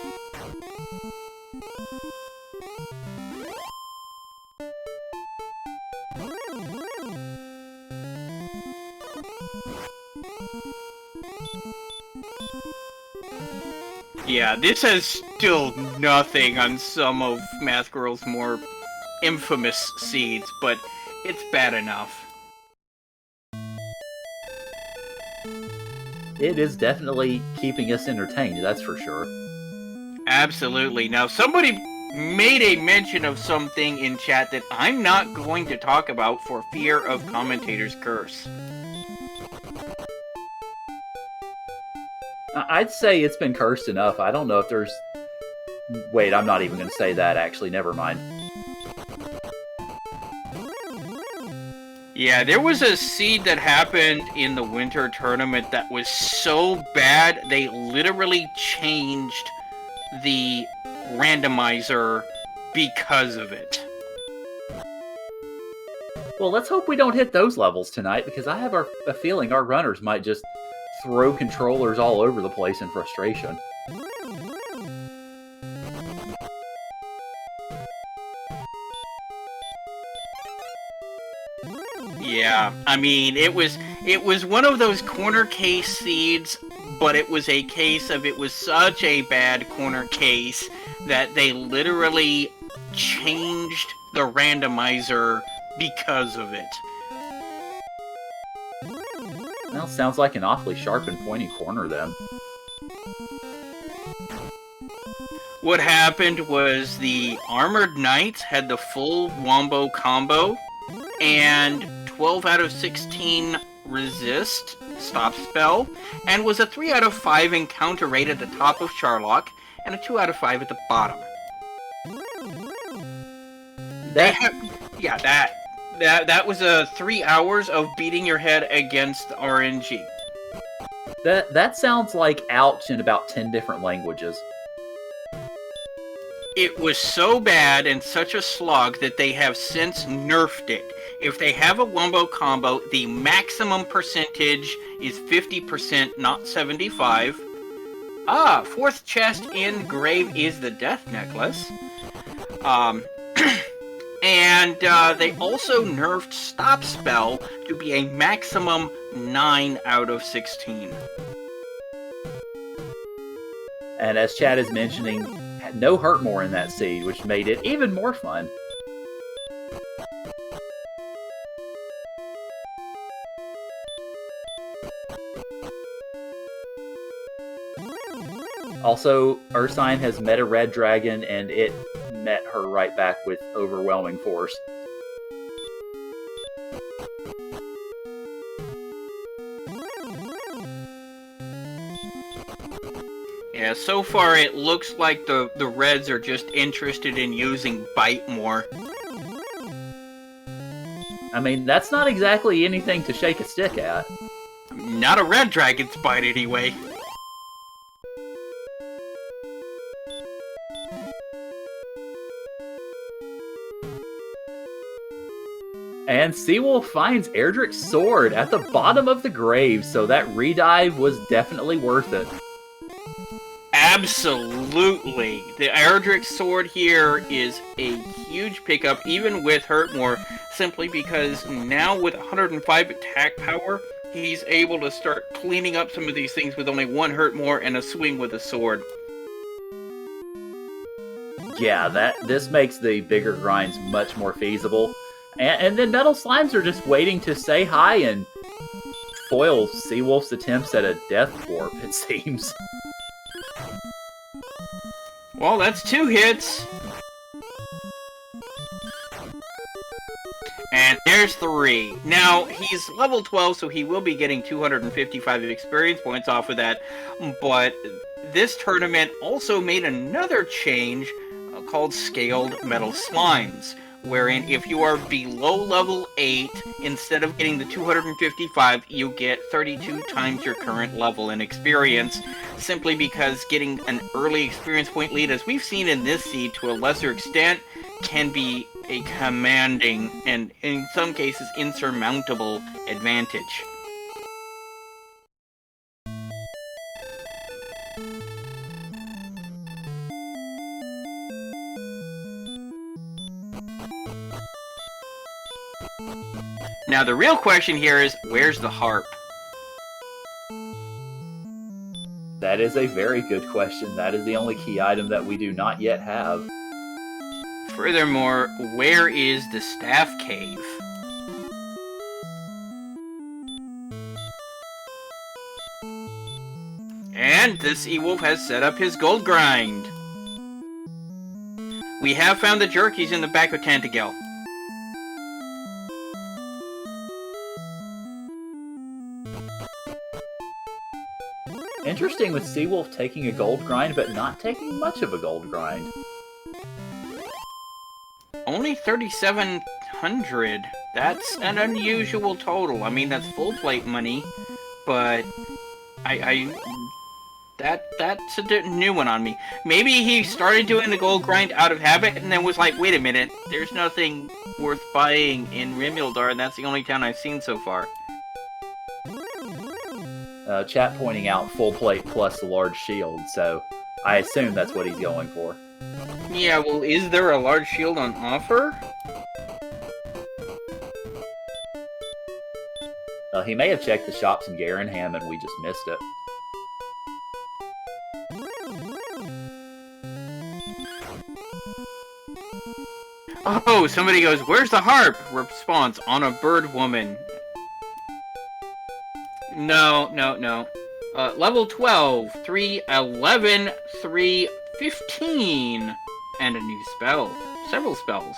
Yeah, this has still nothing on some of Math Girl's more infamous seeds, but it's bad enough. It is definitely keeping us entertained, that's for sure. Absolutely. Now, somebody made a mention of something in chat that I'm not going to talk about for fear of commentators' curse. I'd say it's been cursed enough. I don't know if there's... Wait, I'm not even going to say that, actually. Never mind. Yeah, there was a seed that happened in the winter tournament that was so bad, they literally changed the randomizer because of it. Well, let's hope we don't hit those levels tonight, because I have a feeling our runners might just throw controllers all over the place in frustration. Yeah, I mean, it was one of those corner case seeds, but it was a case of it was such a bad corner case that they literally changed the randomizer because of it. Well, sounds like an awfully sharp and pointy corner then. What happened was the Armored Knights had the full wombo combo, and 12 out of 16 resist, stop spell, and was a 3 out of 5 encounter rate at the top of Charlock, and a 2 out of 5 at the bottom. That was a 3 hours of beating your head against RNG. That sounds like ouch in about 10 different languages. It was so bad and such a slog that they have since nerfed it. If they have a wombo combo, the maximum percentage is 50%, not 75. Ah, fourth chest in grave is the death necklace. And they also nerfed stop spell to be a maximum 9 out of 16. And as Chad is mentioning, had no hurt more in that seed, which made it even more fun. Also, Ursine has met a red dragon, and it met her right back with overwhelming force. Yeah, so far it looks like the Reds are just interested in using Bite more. I mean, that's not exactly anything to shake a stick at. Not a Red Dragon's Bite, anyway. And Seawolf finds Erdrick's sword at the bottom of the grave, so that redive was definitely worth it. Absolutely. The Erdrick sword here is a huge pickup, even with Hurtmore, simply because now with 105 attack power, he's able to start cleaning up some of these things with only one Hurtmore and a swing with a sword. Yeah, this makes the bigger grinds much more feasible. And then Metal Slimes are just waiting to say hi and foil Seawolf's attempts at a death warp, it seems. Well, that's 2 hits. And there's 3. Now, he's level 12, so he will be getting 255 experience points off of that. But this tournament also made another change called Scaled Metal Slimes, wherein if you are below level 8, instead of getting the 255, you get 32 times your current level in experience, simply because getting an early experience point lead, as we've seen in this seed to a lesser extent, can be a commanding and, in some cases, insurmountable advantage. Now, the real question here is, where's the harp? That is a very good question. That is the only key item that we do not yet have. Furthermore, where is the staff cave? And the Seawolf has set up his gold grind. We have found the jerkies in the back of Tantagel. Interesting with Seawolf taking a gold grind, but not taking much of a gold grind. Only 3,700. That's an unusual total. I mean, that's full plate money, but that's a new one on me. Maybe he started doing the gold grind out of habit and then was like, wait a minute, there's nothing worth buying in Rimildar, and that's the only town I've seen so far. Chat pointing out full plate plus the large shield, so I assume that's what he's going for. Yeah, well, is there a large shield on offer? He may have checked the shops in Garenham and we just missed it. Oh, somebody goes, where's the harp? Response, on a bird woman. No. Level 12, 3, 11, 3, 15. And a new spell. Several spells.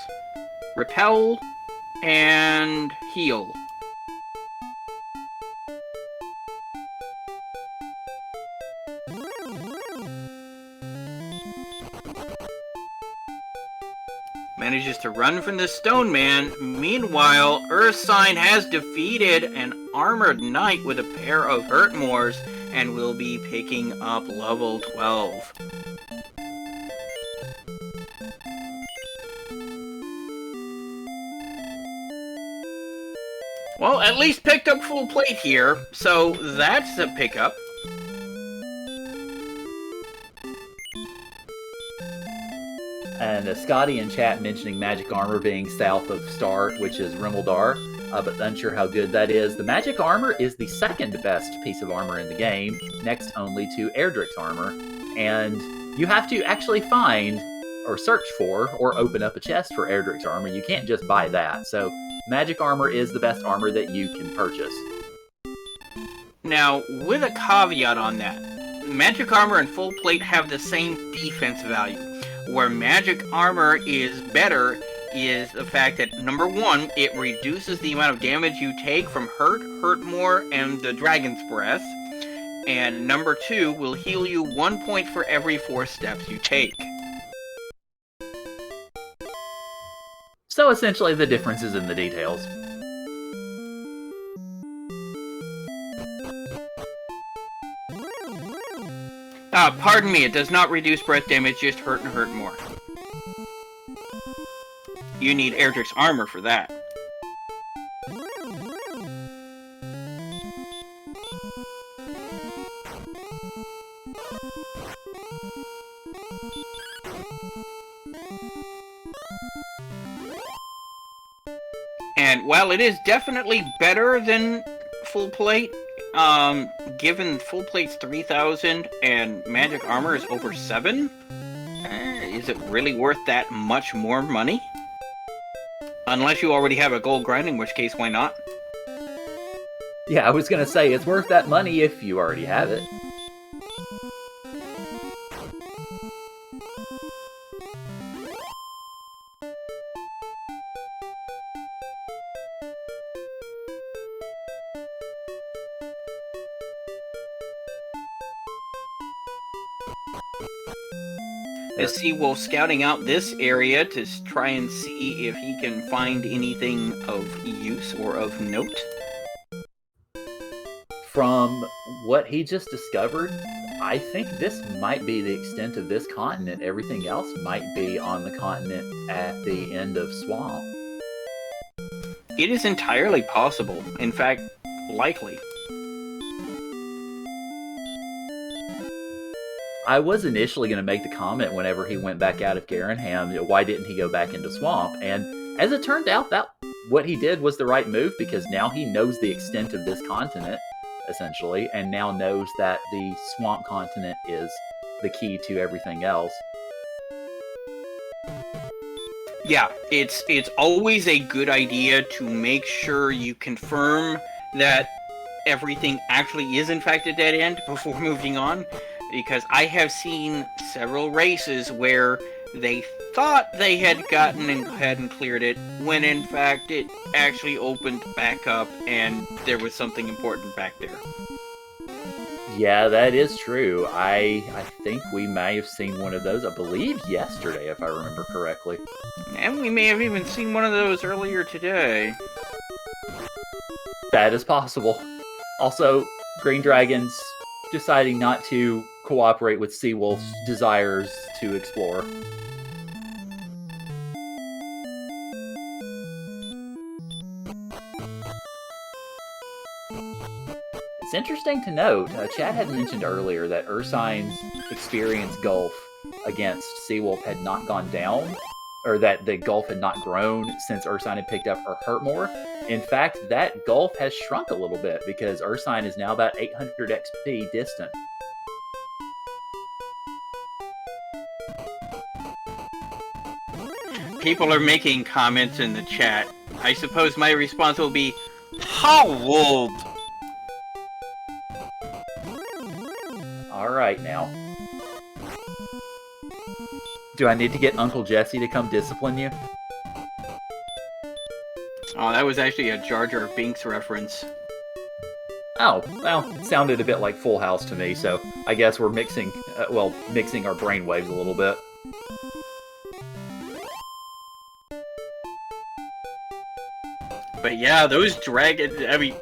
Repel and heal. Manages to run from the Stone Man. Meanwhile, Ursine has defeated an armored knight with a pair of Hurtmores and will be picking up level 12. Well, at least picked up full plate here, so that's a pickup. And Scotty in chat mentioning magic armor being south of Start, which is Rimildar, but unsure how good that is. The magic armor is the second best piece of armor in the game, next only to Erdrick's armor. And you have to actually find, or search for, or open up a chest for Erdrick's armor. You can't just buy that. So magic armor is the best armor that you can purchase. Now, with a caveat on that, magic armor and full plate have the same defense value. Where magic armor is better is the fact that, number one, it reduces the amount of damage you take from Hurt More, and the Dragon's Breath. And number 2 will heal you 1 point for every 4 steps you take. So essentially the difference is in the details. Pardon me, it does not reduce breath damage, just hurt and hurt more. You need Erdrick's armor for that. And while it is definitely better than full plate, given full plate's 3,000 and magic armor is over 7, is it really worth that much more money? Unless you already have a gold grind, in which case, why not? Yeah, I was gonna say, it's worth that money if you already have it. The Seawolf scouting out this area to try and see if he can find anything of use or of note. From what he just discovered, I think this might be the extent of this continent. Everything else might be on the continent at the end of Swamp. It is entirely possible. In fact, likely. I was initially going to make the comment whenever he went back out of Garenham, why didn't he go back into Swamp? And as it turned out, that what he did was the right move, because now he knows the extent of this continent, essentially, and now knows that the Swamp continent is the key to everything else. Yeah, it's always a good idea to make sure you confirm that everything actually is in fact a dead end before moving on. Because I have seen several races where they thought they had gotten and hadn't cleared it, when in fact it actually opened back up and there was something important back there. Yeah, that is true. I think we may have seen one of those, I believe yesterday, if I remember correctly. And we may have even seen one of those earlier today. That is possible. Also, Green Dragons deciding not to cooperate with Seawolf's desires to explore. It's interesting to note, Chad had mentioned earlier that Ursine's experience gulf against Seawolf had not gone down, or that the gulf had not grown since Ursine had picked up her hurt more. In fact, that gulf has shrunk a little bit because Ursine is now about 800 XP distant. People are making comments in the chat. I suppose my response will be, how old? Alright now. Do I need to get Uncle Jesse to come discipline you? Oh, that was actually a Jar Jar Binks reference. Oh, well, it sounded a bit like Full House to me, so I guess we're mixing our brainwaves a little bit. But yeah, those dragons, I mean,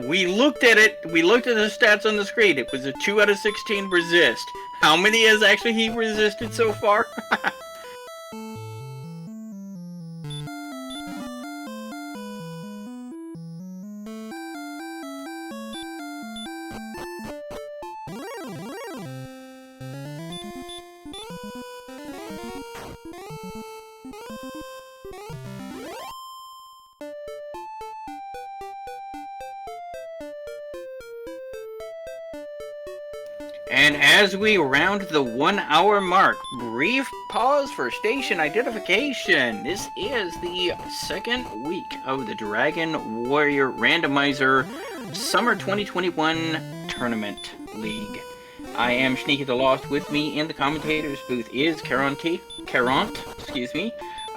we looked at it, we looked at the stats on the screen. It was a 2 out of 16 resist. How many has actually he resisted so far? And as we round the 1 hour mark, brief pause for station identification. This is the second week of the Dragon Warrior Randomizer Summer 2021 Tournament League. I am Sneaky the Lost. With me in the commentators booth is Caront,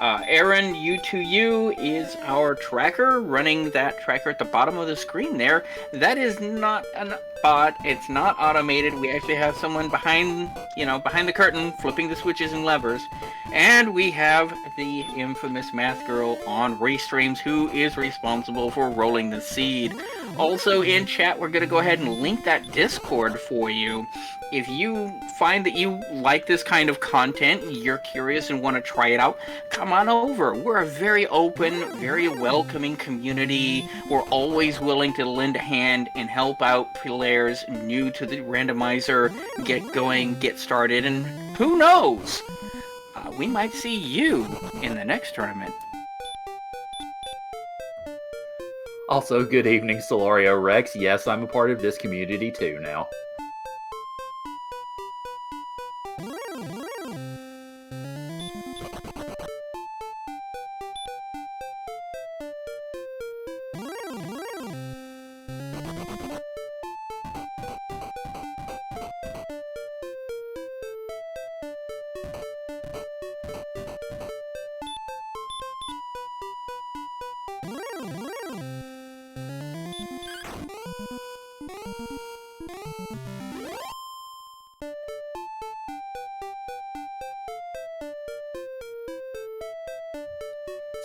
Aaron U2U is our tracker, running that tracker at the bottom of the screen there. That is not a bot. It's not automated. We actually have someone behind the curtain, flipping the switches and levers. And we have the infamous Math Girl on Restreams, who is responsible for rolling the seed. Also in chat, we're going to go ahead and link that Discord for you. If you find that you like this kind of content, you're curious and want to try it out, come on over. We're a very open, very welcoming community. We're always willing to lend a hand and help out players new to the randomizer get going, get started, and who knows? We might see you in the next tournament. Also, good evening, Solario Rex. Yes, I'm a part of this community too now.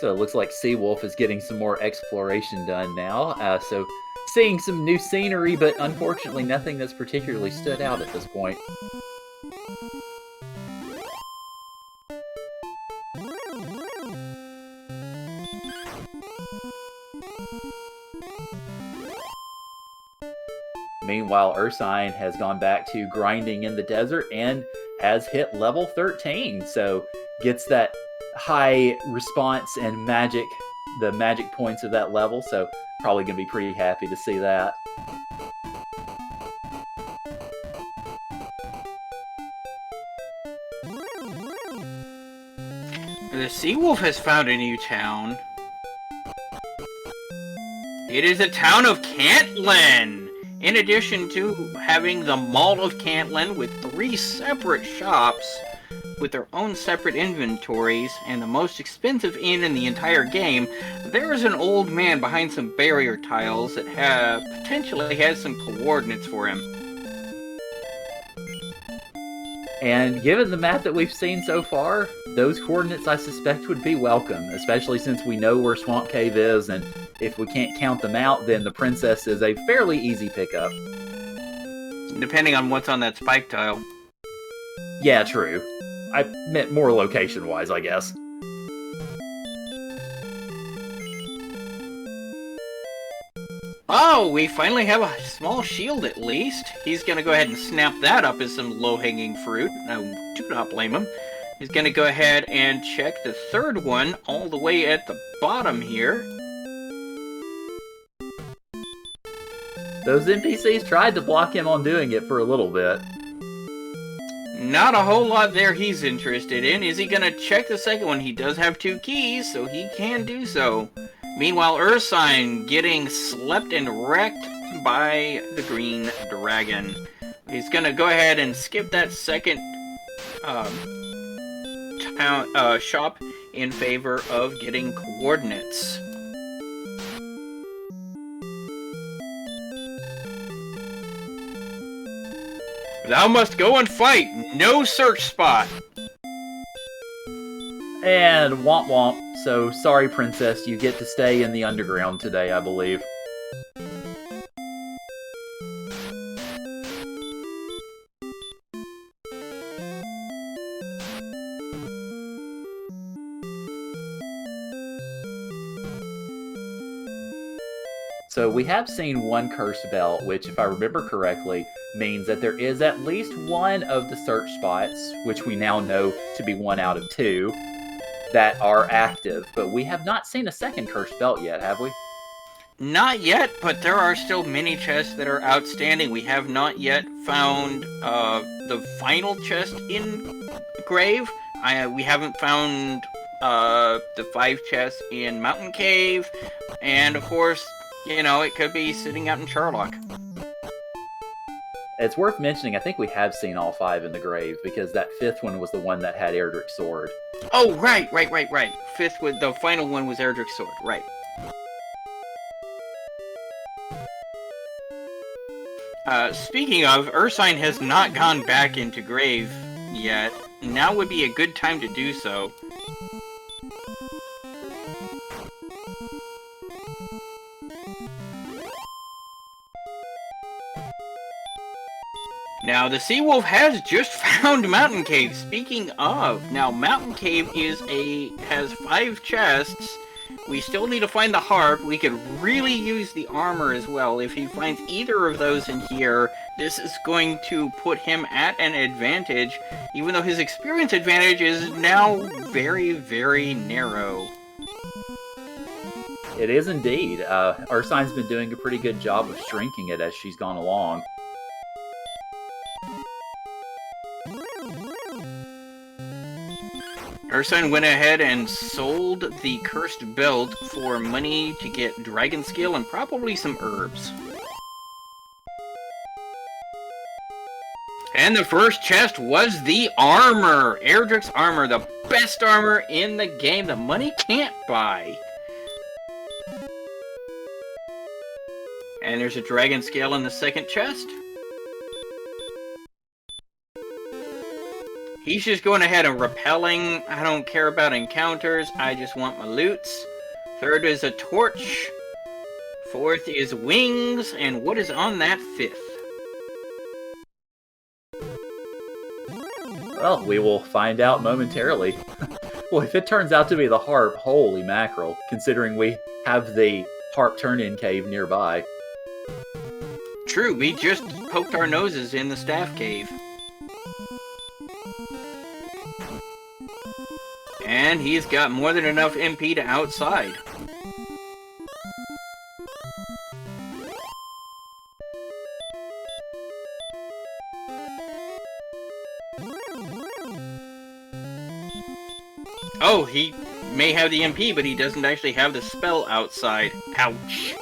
So it looks like Seawolf is getting some more exploration done now. So seeing some new scenery, but unfortunately nothing that's particularly stood out at this point. Meanwhile, Ursine has gone back to grinding in the desert and has hit level 13. So gets that high response and the magic points of that level, so probably gonna be pretty happy to see that. The Seawolf has found a new town. It is the town of Cantlin! In addition to having the Mall of Cantlin with 3 separate shops, with their own separate inventories, and the most expensive inn in the entire game, there is an old man behind some barrier tiles that potentially has some coordinates for him. And given the map that we've seen so far, those coordinates I suspect would be welcome, especially since we know where Swamp Cave is, and if we can't count them out, then the Princess is a fairly easy pickup. Depending on what's on that spike tile. Yeah, true. I meant more location-wise, I guess. Oh, we finally have a small shield at least. He's gonna go ahead and snap that up as some low-hanging fruit. I do not blame him. He's gonna go ahead and check the third one all the way at the bottom here. Those NPCs tried to block him on doing it for a little bit. Not a whole lot there he's interested in. Is he gonna check the second one? He does have 2 keys, so he can do so. Meanwhile, Ursine getting slept and wrecked by the green dragon. He's gonna go ahead and skip that second shop in favor of getting coordinates. Thou must go and fight. No search spot. And womp womp. So, sorry, Princess, you get to stay in the underground today, I believe. So we have seen one curse belt, which, if I remember correctly, means that there is at least one of the search spots, which we now know to be 1 out of 2, that are active. But we have not seen a second curse belt yet, have we? Not yet, but there are still many chests that are outstanding. We have not yet found the final chest in Grave. We haven't found the 5 chests in Mountain Cave, and of course, you know, it could be sitting out in Sherlock. It's worth mentioning, I think we have seen all 5 in the grave, because that 5th one was the one that had Erdrick's sword. Oh, right. Fifth, with the final one was Erdrick's sword, right. Speaking of, Ursine has not gone back into grave yet. Now would be a good time to do so. Now, the Sea Wolf has just found Mountain Cave. Speaking of, now Mountain Cave has 5 chests. We still need to find the harp. We could really use the armor as well. If he finds either of those in here, this is going to put him at an advantage, even though his experience advantage is now very, very narrow. It is indeed. Ursine's been doing a pretty good job of shrinking it as she's gone along. Ursine went ahead and sold the cursed belt for money to get dragon scale and probably some herbs. And the first chest was the armor! Erdrick's armor, the best armor in the game that money can't buy. And there's a dragon scale in the second chest. He's just going ahead and repelling. I don't care about encounters. I just want my loots. Third is a torch. Fourth is wings. And what is on that 5th? Well, we will find out momentarily. Well, if it turns out to be the harp, holy mackerel, considering we have the harp turn-in cave nearby. True, we just poked our noses in the staff cave. And he's got more than enough MP to outside. Oh, he may have the MP, but he doesn't actually have the spell outside. Ouch.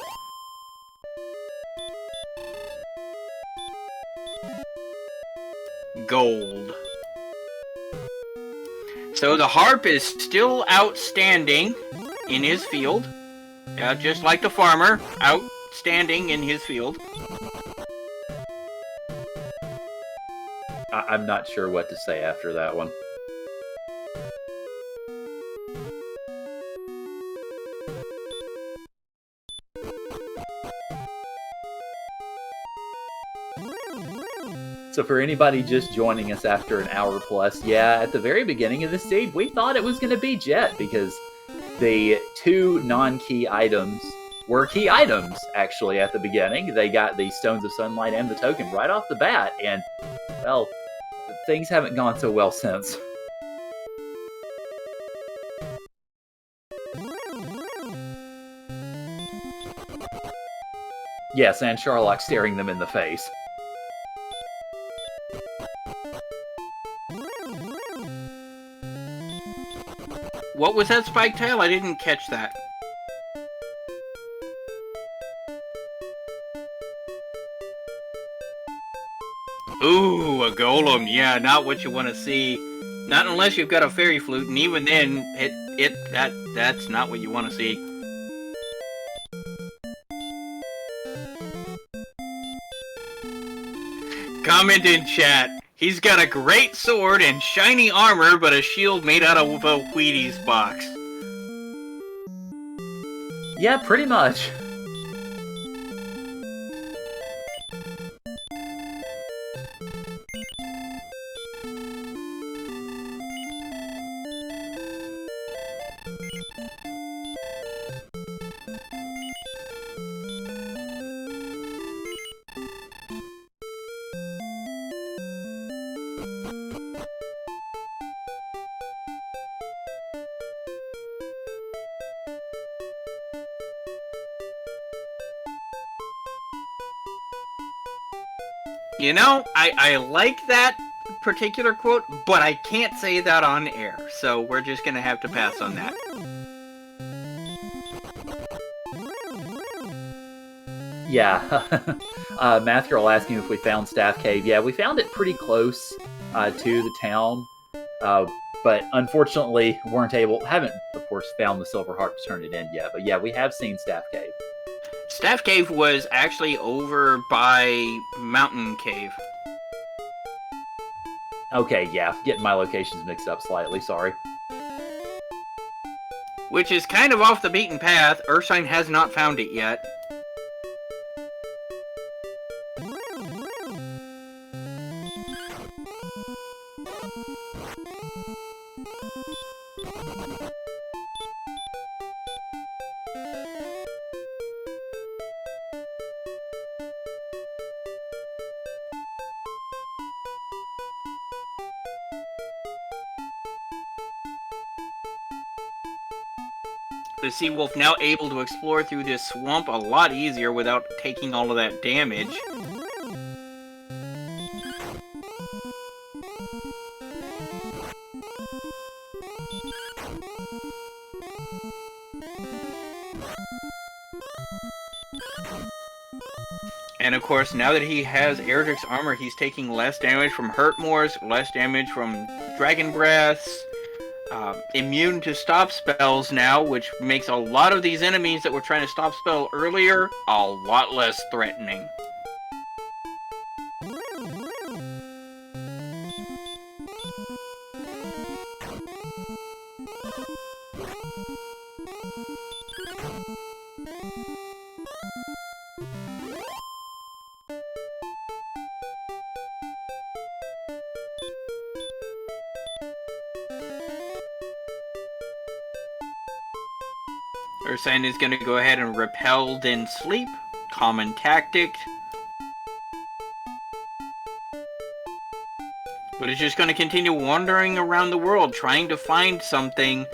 Gold. So the harp is still outstanding in his field. Just like the farmer, outstanding in his field. I'm not sure what to say after that one. So for anybody just joining us after an hour plus, yeah, at the very beginning of the seed, we thought it was going to be Jet, because the 2 non-key items were key items, actually, at the beginning. They got the Stones of Sunlight and the token right off the bat, and, well, things haven't gone so well since. Yes, and Sherlock staring them in the face. What was that, Spike Tail? I didn't catch that. Ooh, a golem. Yeah, not what you want to see. Not unless you've got a fairy flute, and even then, that's not what you want to see. Comment in chat. He's got a great sword and shiny armor, but a shield made out of a Wheaties box. Yeah, pretty much. You know, I like that particular quote, but I can't say that on air, so we're just gonna have to pass on that. Yeah. Math Girl asking if we found Staff Cave. Yeah, we found it pretty close to the town. But unfortunately, haven't, of course, found the Silver Heart to turn it in yet. But yeah, we have seen Staff Cave. Staff Cave was actually over by Mountain Cave. Okay, yeah, getting my locations mixed up slightly, sorry. Which is kind of off the beaten path. Ursine has not found it yet. The Sea Wolf now able to explore through this swamp a lot easier without taking all of that damage. And of course, now that he has Erdrick's armor, he's taking less damage from Hurtmoors, less damage from Dragon Breaths, immune to stop spells now, which makes a lot of these enemies that were trying to stop spell earlier a lot less threatening. Ursine is going to go ahead and repel, then sleep. Common tactic. But it's just going to continue wandering around the world, trying to find something.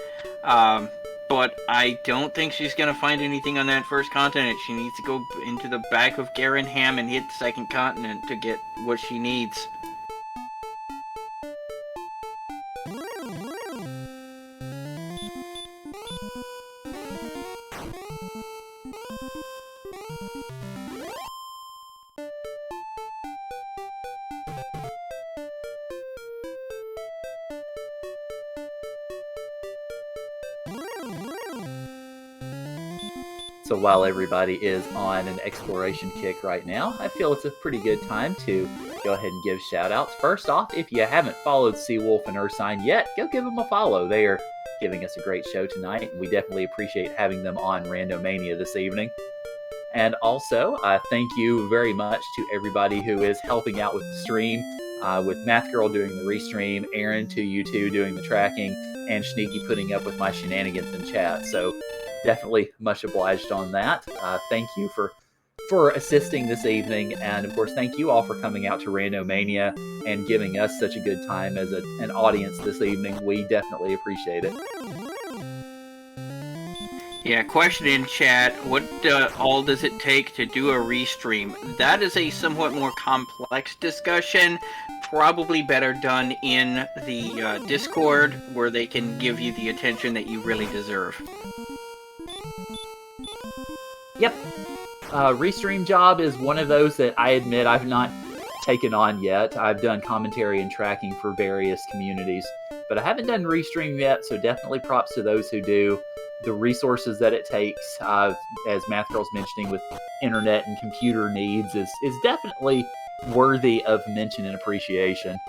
But I don't think she's going to find anything on that first continent. She needs to go into the back of Garenham and hit the second continent to get what she needs. So while everybody is on an exploration kick right now, I feel it's a pretty good time to go ahead and give shout-outs. First off, if you haven't followed Seawolf and Ursine yet, go give them a follow. They are giving us a great show tonight, and we definitely appreciate having them on Randomania this evening. And also, thank you very much to everybody who is helping out with the stream, with Math Girl doing the restream, Aaron, to you two doing the tracking, and Sneaky putting up with my shenanigans in chat. So definitely much obliged on that. Thank you for assisting this evening, and of course thank you all for coming out to Randomania and giving us such a good time as an audience this evening. We definitely appreciate it. Yeah, question in chat, what all does it take to do a restream? That is a somewhat more complex discussion, probably better done in the Discord, where they can give you the attention that you really deserve. Yep. Restream job is one of those that I admit I've not taken on yet. I've done commentary and tracking for various communities, but I haven't done restream yet, so definitely props to those who do. The resources that it takes, as Math Girl's mentioning, with internet and computer needs, is definitely worthy of mention and appreciation.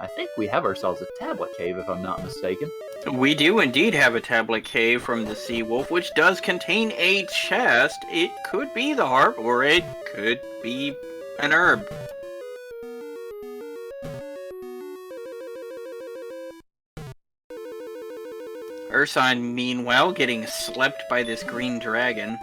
I think we have ourselves a tablet cave, if I'm not mistaken. We do indeed have a tablet cave from the Sea Wolf, which does contain a chest. It could be the harp, or it could be an herb. Ursine, meanwhile, getting slept by this green dragon.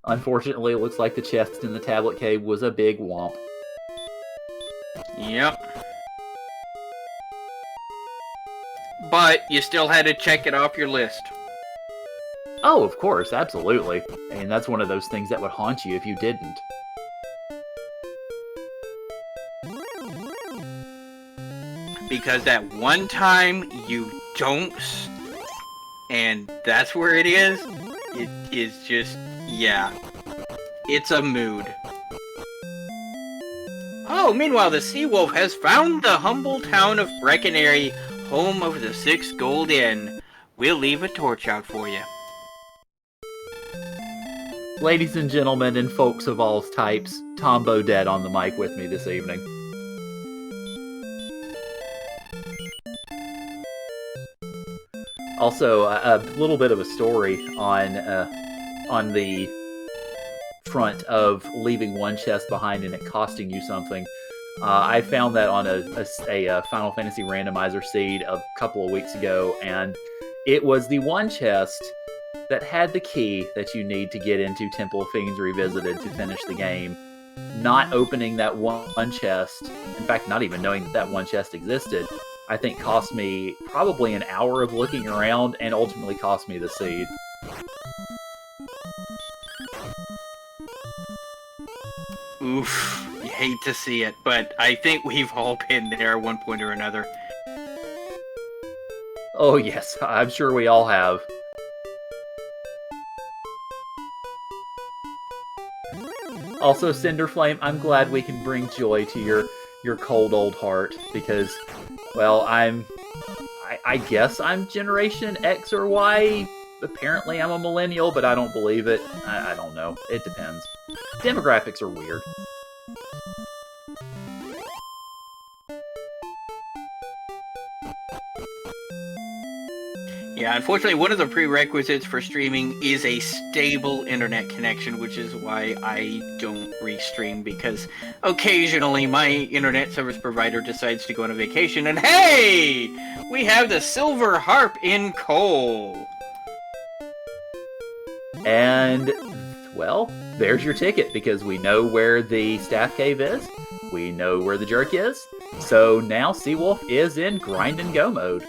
Unfortunately, it looks like the chest in the tablet cave was a big womp. Yep. But you still had to check it off your list. Oh, of course, absolutely. And that's one of those things that would haunt you if you didn't. because that one time you don't, and that's where it is just, yeah. It's a mood. Oh, meanwhile, the Sea Wolf has found the humble town of Breckenary, home of the 6 Gold Inn. We'll leave a torch out for you. Ladies and gentlemen, and folks of all types, Tom Bodett on the mic with me this evening. Also, a little bit of a story on the front of leaving one chest behind and it costing you something. I found that on a Final Fantasy randomizer seed a couple of weeks ago, and it was the one chest that had the key that you need to get into Temple of Fiends Revisited to finish the game. Not opening that one chest, in fact, not even knowing that one chest existed, I think cost me probably an hour of looking around and ultimately cost me the seed. Oof, you hate to see it, but I think we've all been there at one point or another. Oh yes, I'm sure we all have. Also, Cinderflame, I'm glad we can bring joy to your cold old heart, because, well, I guess I'm Generation X or Y. Apparently I'm a millennial, but I don't believe it. I don't know. It depends. Demographics are weird. Yeah, unfortunately, one of the prerequisites for streaming is a stable internet connection, which is why I don't restream, because occasionally my internet service provider decides to go on a vacation, and hey! We have the Silver Harp in Coal! And, well, there's your ticket, because we know where the Staff Cave is, we know where the Jerk is, so now Seawolf is in grind and go mode.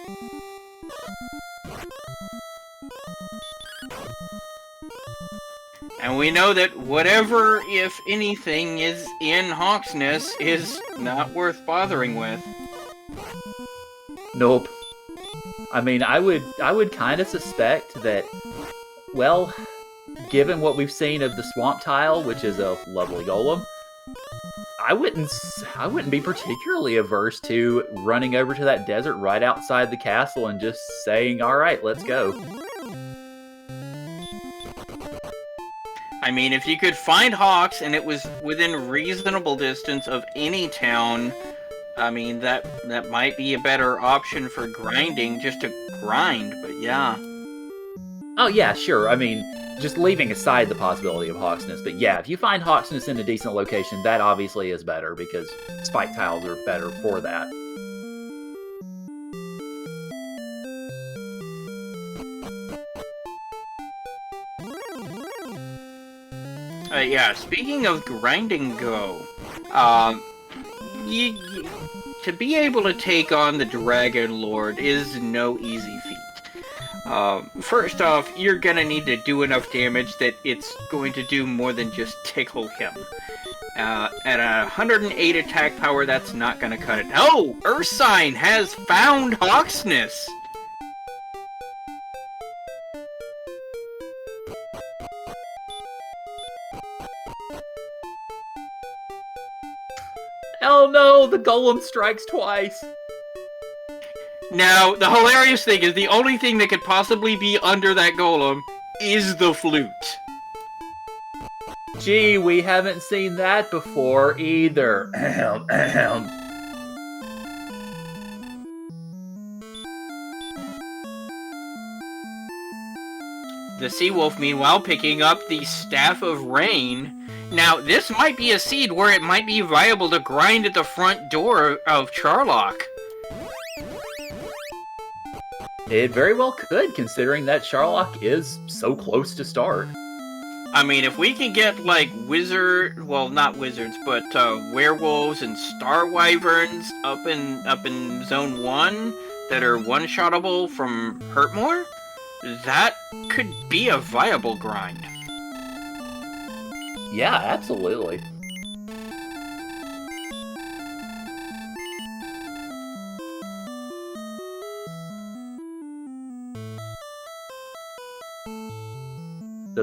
And we know that whatever, if anything, is in Hawksness is not worth bothering with. Nope. I mean, I would kind of suspect that, well, given what we've seen of the Swamp Tile, which is a lovely golem, I wouldn't be particularly averse to running over to that desert right outside the castle and just saying, "All right, let's go." I mean, if you could find Hawks and it was within reasonable distance of any town, I mean, that might be a better option for grinding, just to grind, but yeah. Oh yeah, sure. I mean, just leaving aside the possibility of Hawksness, but yeah, if you find Hawksness in a decent location, that obviously is better, because spike tiles are better for that. Yeah, speaking of grinding go, to be able to take on the Dragon Lord is no easy feat. First off, you're gonna need to do enough damage that it's going to do more than just tickle him. At 108 attack power, that's not gonna cut it. Oh! Ursine has found Hawksness! Oh no, the golem strikes twice! Now, the hilarious thing is the only thing that could possibly be under that golem is the flute. Gee, we haven't seen that before either. The Sea Wolf, meanwhile, picking up the Staff of Rain. Now, this might be a seed where it might be viable to grind at the front door of Charlock. It very well could, considering that Charlock is so close to start. I mean, if we can get, like, well, not wizards, but werewolves and star wyverns up in Zone 1 that are one-shottable from Hurtmore, that could be a viable grind. Yeah, absolutely.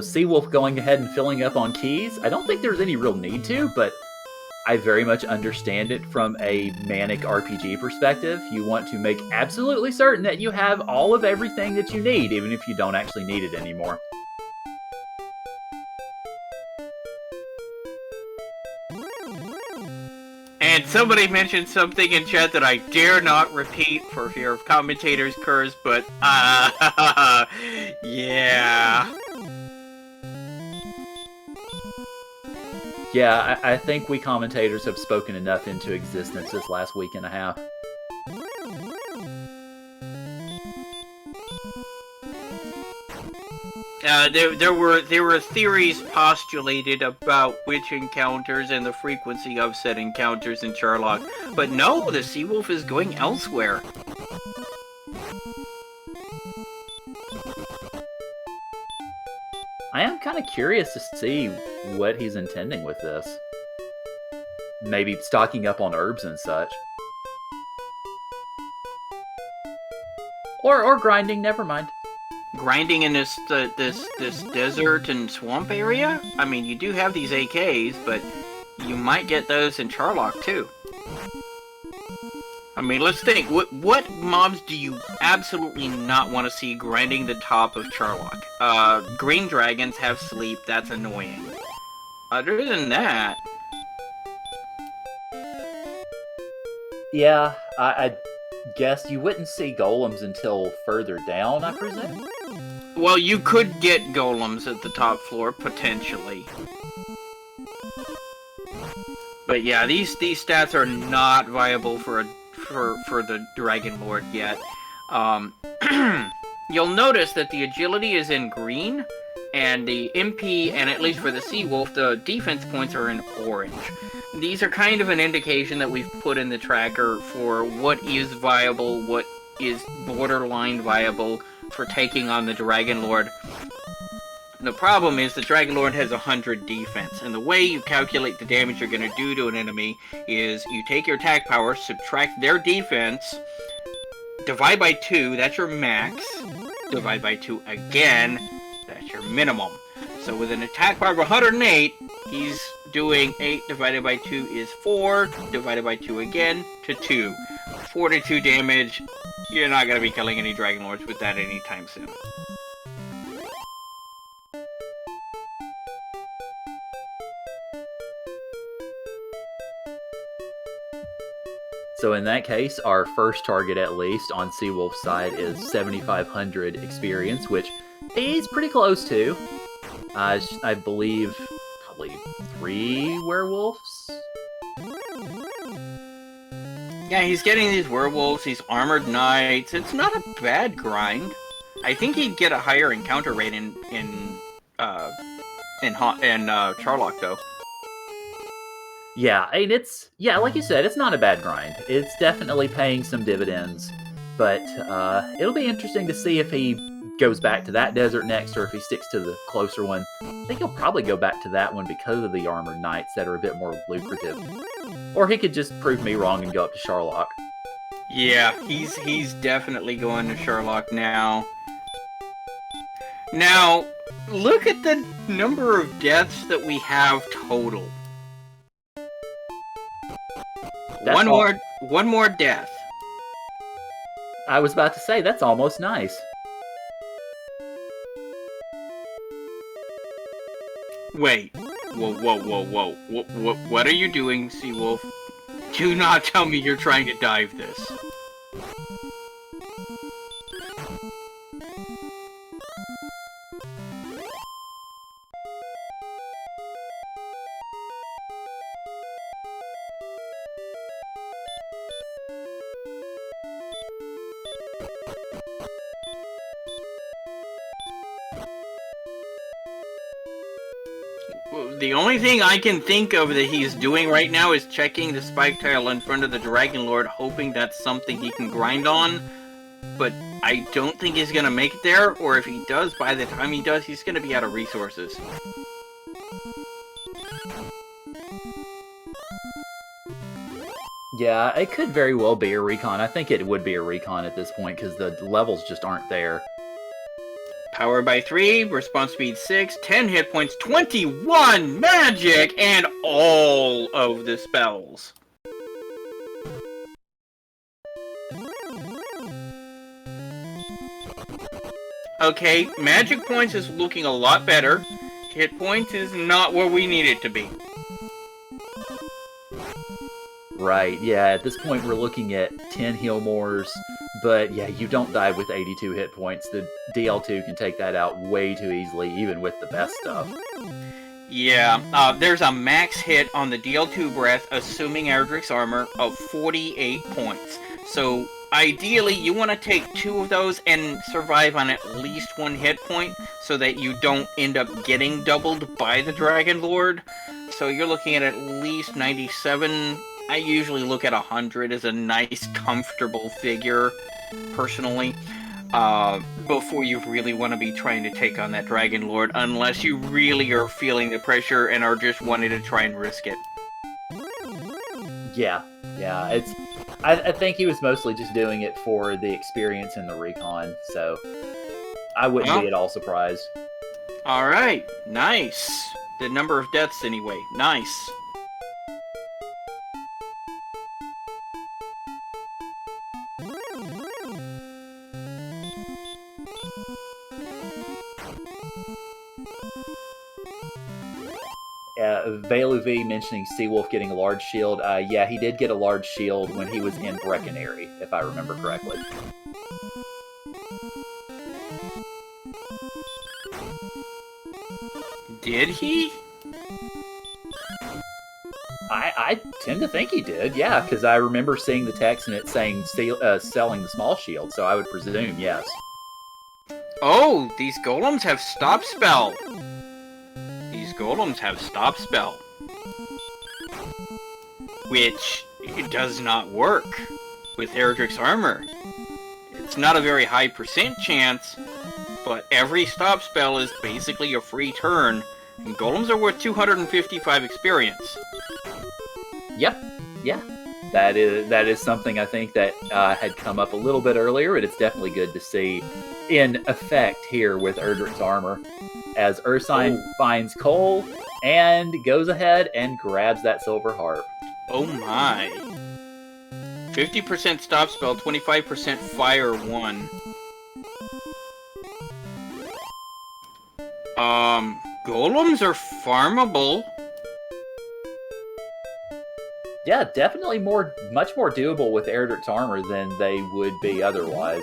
So Seawolf going ahead and filling up on keys, I don't think there's any real need to, but I very much understand it from a manic RPG perspective. You want to make absolutely certain that you have all of everything that you need, even if you don't actually need it anymore. And somebody mentioned something in chat that I dare not repeat for fear of commentators' curse, but, yeah. Yeah, I think we commentators have spoken enough into existence this last week and a half. There were theories postulated about witch encounters and the frequency of said encounters in Charlock, but no, the Seawolf is going elsewhere. I am kind of curious to see what he's intending with this. Maybe stocking up on herbs and such. Or grinding, never mind. Grinding in this desert and swamp area? I mean, you do have these AKs, but you might get those in Charlock too. I mean, let's think. What mobs do you absolutely not want to see grinding the top of Charlock? Green dragons have sleep. That's annoying. Other than that... Yeah, I guess you wouldn't see golems until further down, I presume? Well, you could get golems at the top floor, potentially. But yeah, these stats are not viable for the Dragon Lord yet. You'll notice that the agility is in green, and the MP, and at least for the Seawolf, the defense points are in orange. These are kind of an indication that we've put in the tracker for what is viable, what is borderline viable for taking on the Dragon Lord. The problem is the Dragon Lord has 100 defense, and the way you calculate the damage you're going to do to an enemy is you take your attack power, subtract their defense, divide by 2, that's your max, divide by 2 again, that's your minimum. So with an attack power of 108, he's doing 8 divided by 2 is 4, divided by 2 again to 2. 42 damage, you're not going to be killing any Dragon Lords with that anytime soon. So in that case, our first target, at least, on Seawolf's side is 7,500 experience, which he's pretty close to. I believe probably 3 werewolves? Yeah, he's getting these werewolves, these armored knights. It's not a bad grind. I think he'd get a higher encounter rate in Charlock, though. Yeah, and like you said, it's not a bad grind. It's definitely paying some dividends, but it'll be interesting to see if he goes back to that desert next, or if he sticks to the closer one. I think he'll probably go back to that one because of the armored knights that are a bit more lucrative. Or he could just prove me wrong and go up to Charlock. Yeah, he's definitely going to Charlock now. Now, look at the number of deaths that we have total. One more death. I was about to say, that's almost nice. Wait. Whoa. What are you doing, Seawolf? Do not tell me you're trying to dive this. The only thing I can think of that he's doing right now is checking the spike tile in front of the Dragon Lord, hoping that's something he can grind on. But I don't think he's gonna make it there, or if he does, by the time he does, he's gonna be out of resources. Yeah, it could very well be a recon. I think it would be a recon at this point, because the levels just aren't there. Power by 3, response speed 6, 10 hit points, 21 magic, and all of the spells. Okay, magic points is looking a lot better. Hit points is not where we need it to be. Right, yeah, at this point we're looking at 10 heal mores, but yeah, you don't die with 82 hit points. The DL2 can take that out way too easily, even with the best stuff. Yeah, there's a max hit on the DL2 breath, assuming Erdrick's armor, of 48 points. So, ideally, you want to take 2 of those and survive on at least 1 hit point, so that you don't end up getting doubled by the Dragon Lord. So you're looking at least 97. I usually look at 100 as a nice, comfortable figure, personally, before you really want to be trying to take on that Dragon Lord, unless you really are feeling the pressure and are just wanting to try and risk it. Yeah, it's. I think he was mostly just doing it for the experience and the recon, so I wouldn't be at all surprised. Alright, nice. The number of deaths, anyway. Nice. Velu V mentioning Seawolf getting a large shield. Yeah, he did get a large shield when he was in Breckenary, if I remember correctly. Did he? I tend to think he did, yeah, because I remember seeing the text and it saying selling the small shield, so I would presume yes. Oh, these golems have stop spell. These golems have stop spell. Which, it does not work with Erdrick's armor. It's not a very high % chance, but every stop spell is basically a free turn, and golems are worth 255 experience. Yep, yeah. That is something I think that had come up a little bit earlier, but it's definitely good to see in effect here with Erdrick's armor, as Ursine finds Cole and goes ahead and grabs that silver harp. Oh my. 50% stop spell, 25% fire 1. Golems are farmable. Yeah, definitely much more doable with Erdrick's armor than they would be otherwise.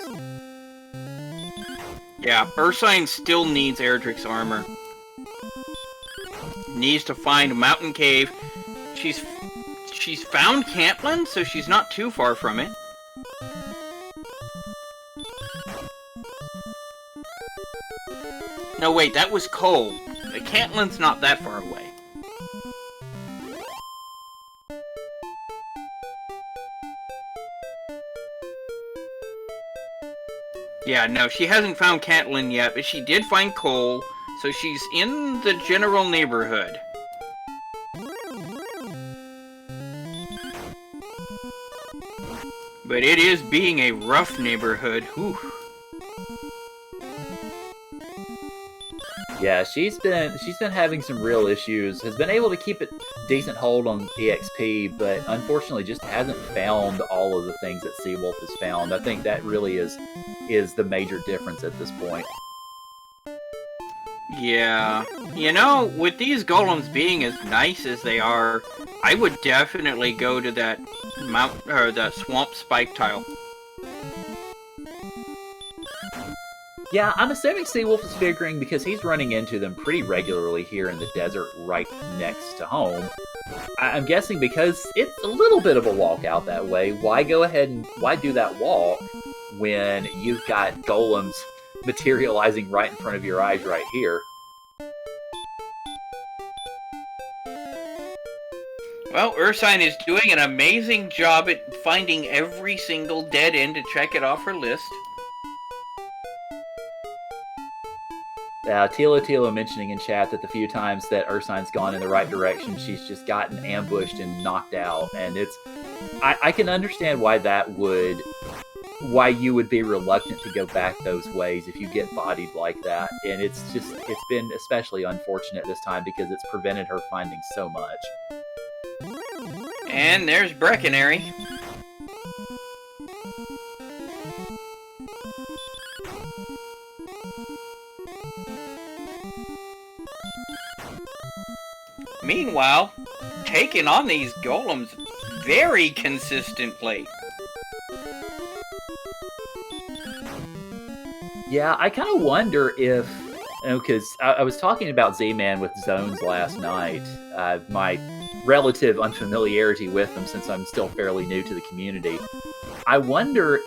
Yeah, Ursine still needs Erdrick's armor. Needs to find a mountain cave. She's found Cantland, so she's not too far from it. No, wait, that was Cole. Cantland's not that far away. Yeah, no, she hasn't found Cantland yet, but she did find Cole, so she's in the general neighborhood. But it is being a rough neighborhood. Whew. Yeah, she's been having some real issues. Has been able to keep a decent hold on EXP, but unfortunately just hasn't found all of the things that Seawolf has found. I think that really is the major difference at this point. Yeah. You know, with these golems being as nice as they are, I would definitely go to that that swamp spike tile. Yeah, I'm assuming Seawolf is figuring, because he's running into them pretty regularly here in the desert right next to home. I'm guessing because it's a little bit of a walk out that way. Why go ahead and why do that walk when you've got golems materializing right in front of your eyes right here? Well, Ursine is doing an amazing job at finding every single dead end to check it off her list. Tilo mentioning in chat that the few times that Ursine's gone in the right direction, she's just gotten ambushed and knocked out. And I can understand why that would why you would be reluctant to go back those ways if you get bodied like that. And it's been especially unfortunate this time because it's prevented her finding so much. And there's Breckenary. Meanwhile, taking on these golems very consistently. Yeah, I kind of wonder if, because I was talking about Z-Man with zones last night, my relative unfamiliarity with them since I'm still fairly new to the community. I wonder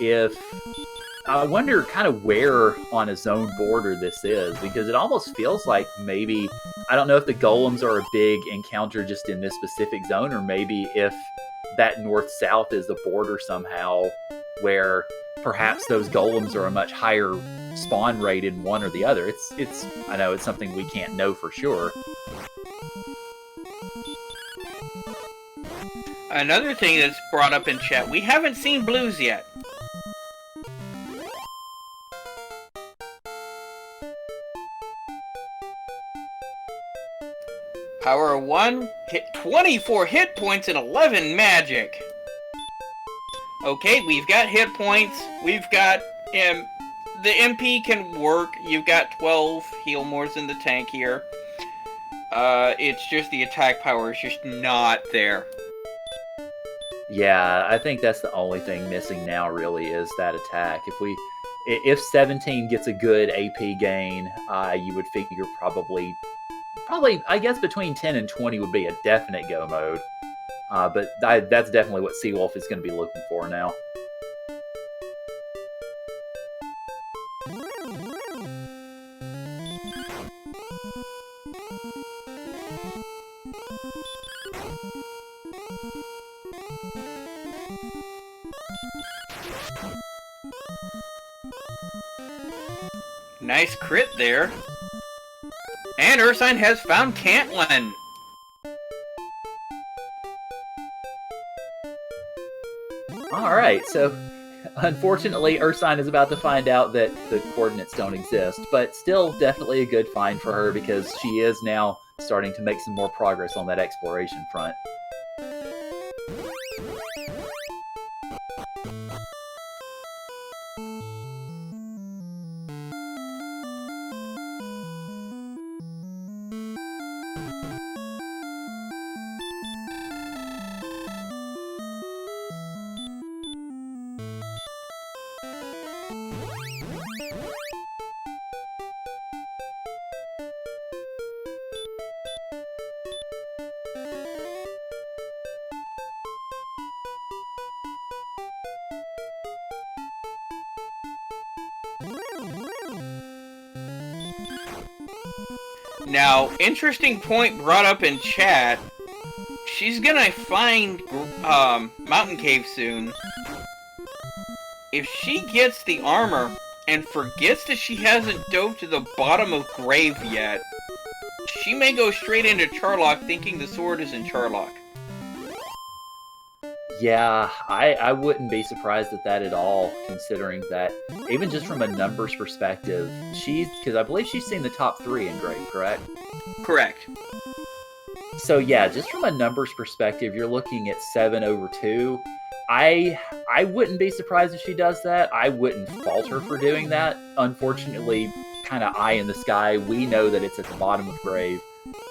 kind of where on a zone border this is, because it almost feels like maybe, I don't know if the golems are a big encounter just in this specific zone, or maybe if that north-south is the border somehow, where perhaps those golems are a much higher spawn rate in one or the other. It's I know it's something we can't know for sure. Another thing that's brought up in chat, we haven't seen blues yet. Power 1, hit 24 hit points and 11 magic. Okay, we've got hit points, we've got, the MP can work, you've got 12 heal mores in the tank here. It's just the attack power is just not there. Yeah, I think that's the only thing missing now really is that attack. If 17 gets a good AP gain, you would figure probably I guess between 10 and 20 would be a definite go mode. But that's definitely what Seawolf is going to be looking for now. Nice crit there. And Ursine has found Cantlin. Alright, so unfortunately Ursine is about to find out that the coordinates don't exist, but still definitely a good find for her because she is now starting to make some more progress on that exploration front. Now, interesting point brought up in chat. She's gonna find Mountain Cave soon. If she gets the armor and forgets that she hasn't dove to the bottom of Grave yet, she may go straight into Charlock thinking the sword is in Charlock. Yeah, I wouldn't be surprised at that at all, considering that, even just from a numbers perspective, because I believe she's seen the top 3 in Grave, correct? Correct. So yeah, just from a numbers perspective, you're looking at 7 over 2. I wouldn't be surprised if she does that. I wouldn't fault her for doing that. Unfortunately, kind of eye in the sky, we know that it's at the bottom of Grave,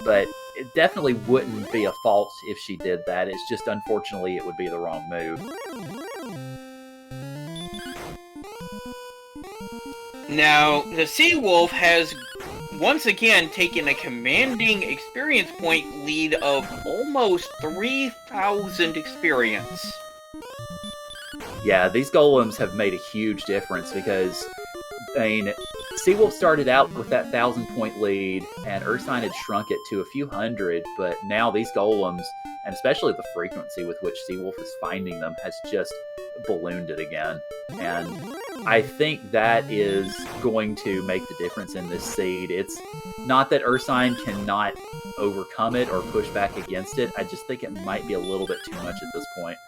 but it definitely wouldn't be a fault if she did that. It's just, unfortunately, it would be the wrong move. Now, the Seawolf has once again taken a commanding experience point lead of almost 3,000 experience. Yeah, these golems have made a huge difference because, I mean, Seawolf started out with that 1,000-point lead, and Ursine had shrunk it to a few hundred, but now these golems, and especially the frequency with which Seawolf is finding them, has just ballooned it again. And I think that is going to make the difference in this seed. It's not that Ursine cannot overcome it or push back against it, I just think it might be a little bit too much at this point.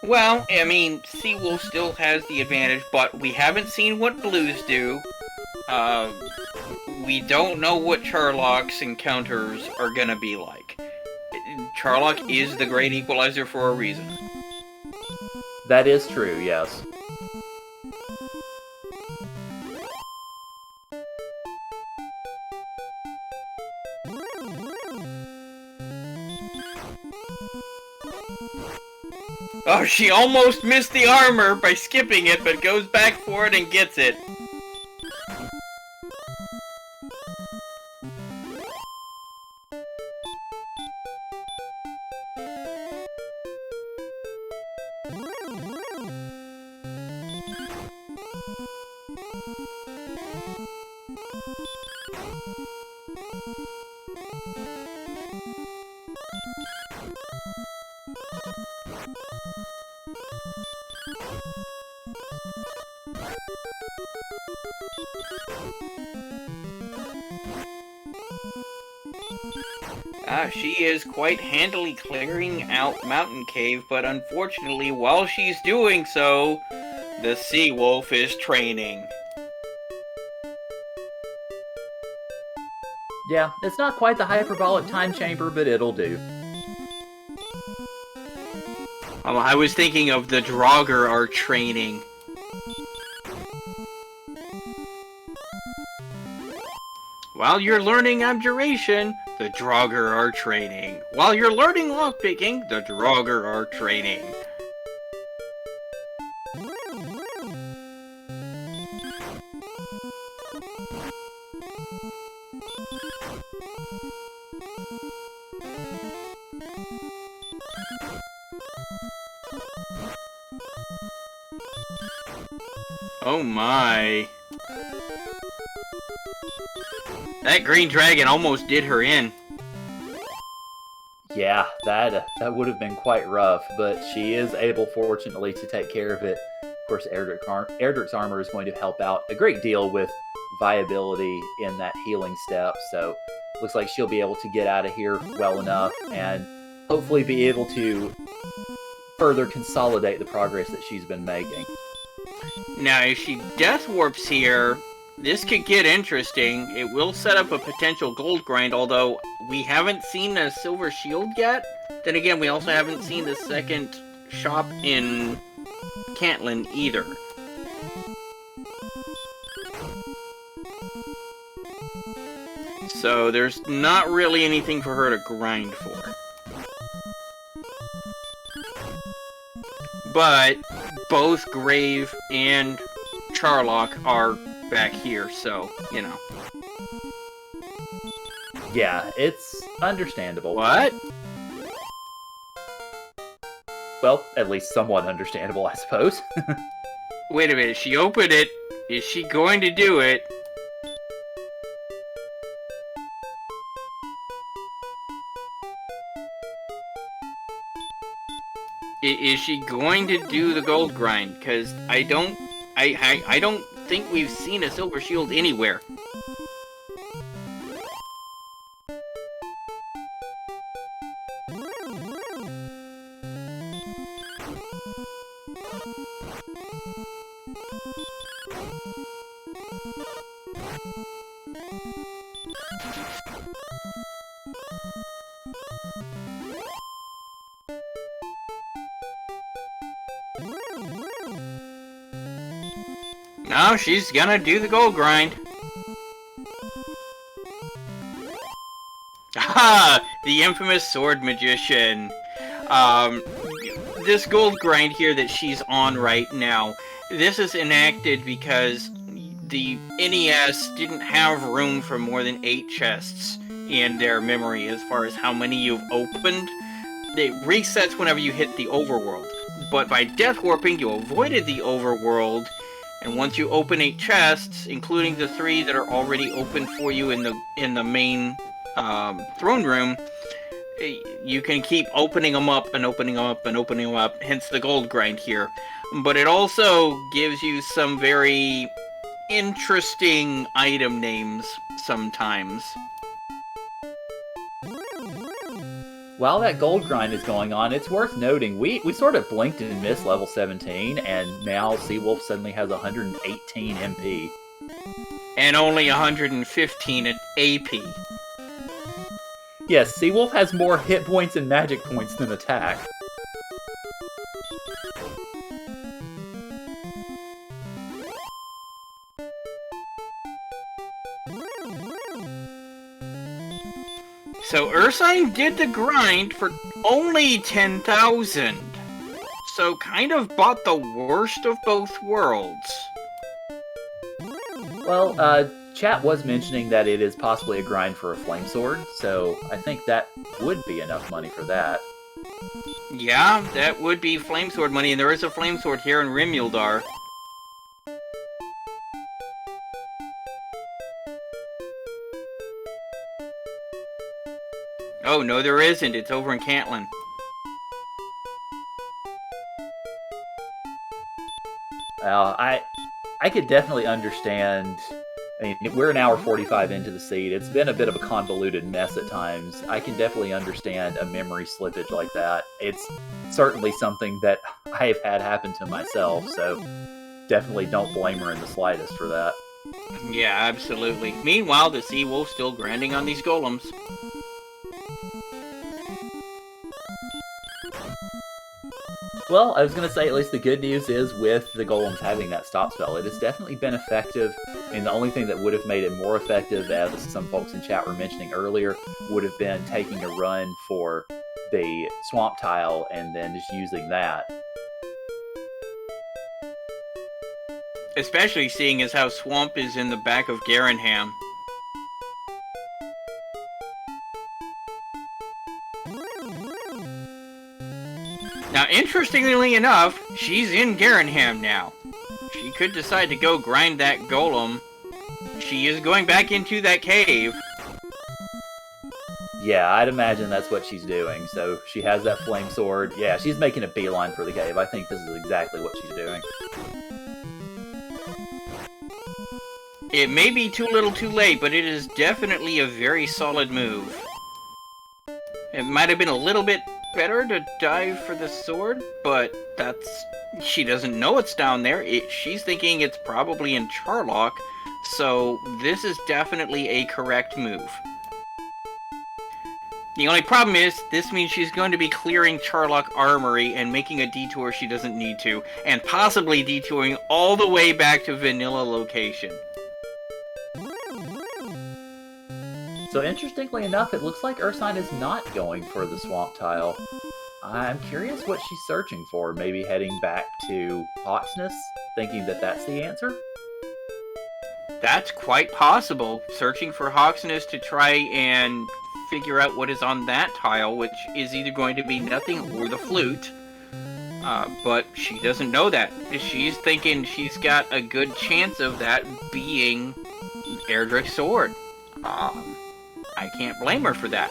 Well, I mean, Seawolf still has the advantage, but we haven't seen what blues do. We don't know what Charlock's encounters are gonna be like. Charlock is the great equalizer for a reason. That is true, yes. Oh, she almost missed the armor by skipping it, but goes back for it and gets it. She is quite handily clearing out Mountain Cave, but unfortunately, while she's doing so, the Sea Wolf is training. Yeah, it's not quite the hyperbolic time chamber, but it'll do. I was thinking of the Draugr are training. While you're learning abjuration, the Draugr are training. While you're learning lockpicking, the Draugr are training. Oh my. That green dragon almost did her in. Yeah, that would have been quite rough, but she is able, fortunately, to take care of it. Of course, Erdrick's armor is going to help out a great deal with viability in that healing step, so looks like she'll be able to get out of here well enough and hopefully be able to further consolidate the progress that she's been making. Now, if she death warps here, this could get interesting. It will set up a potential gold grind, although we haven't seen a silver shield yet. Then again, we also haven't seen the second shop in Cantlin either. So there's not really anything for her to grind for. But both Grave and Charlock are back here, so, you know. Yeah, it's understandable. What? Well, at least somewhat understandable, I suppose. Wait a minute, she opened it. Is she going to do it? Is she going to do the gold grind? Because I don't think we've seen a silver shield anywhere. No, she's gonna do the gold grind. Ah, the infamous sword magician. This gold grind here that she's on right now, this is enacted because the NES didn't have room for more than 8 chests in their memory as far as how many you've opened. It resets whenever you hit the overworld. But by death warping, you avoided the overworld. And once you open 8 chests, including the 3 that are already open for you in the main throne room, you can keep opening them up and opening them up and opening them up, hence the gold grind here. But it also gives you some very interesting item names sometimes. while that gold grind is going on, it's worth noting we sort of blinked and missed level 17, and now Seawolf suddenly has 118 MP. And only 115 at AP. Yes, Seawolf has more hit points and magic points than attack. So Ursine did the grind for only 10,000. So kind of bought the worst of both worlds. Well, chat was mentioning that it is possibly a grind for a flame sword, so I think that would be enough money for that. Yeah, that would be flamesword money, and there is a flamesword here in Rimuldar. Oh, no there isn't. It's over in Cantlin. I could definitely understand. I mean, we're an hour 45 into the seed. It's been a bit of a convoluted mess at times. I can definitely understand a memory slippage like that. It's certainly something that I've had happen to myself, so definitely don't blame her in the slightest for that. Yeah, absolutely. Meanwhile, the Sea Wolf's still grinding on these golems. Well, I was going to say, at least the good news is with the golems having that stop spell, it has definitely been effective. And the only thing that would have made it more effective, as some folks in chat were mentioning earlier, would have been taking a run for the swamp tile and then just using that. Especially seeing as how Swamp is in the back of Garenham. Now, interestingly enough, she's in Garenham now. She could decide to go grind that golem. She is going back into that cave. Yeah, I'd imagine that's what she's doing. So she has that flame sword. Yeah, she's making a beeline for the cave. I think this is exactly what she's doing. It may be too little too late, but it is definitely a very solid move. It might have been a little bit better to dive for the sword, but she doesn't know it's down there. She's thinking it's probably in Charlock, so this is definitely a correct move. The only problem is, this means she's going to be clearing Charlock Armory and making a detour she doesn't need to, and possibly detouring all the way back to Vanilla location. So interestingly enough, it looks like Ursine is not going for the swamp tile. I'm curious what she's searching for. Maybe heading back to Hawksness, thinking that that's the answer? That's quite possible. Searching for Hawksness to try and figure out what is on that tile, which is either going to be nothing or the flute. But she doesn't know that. She's thinking she's got a good chance of that being Erdrick's sword. I can't blame her for that.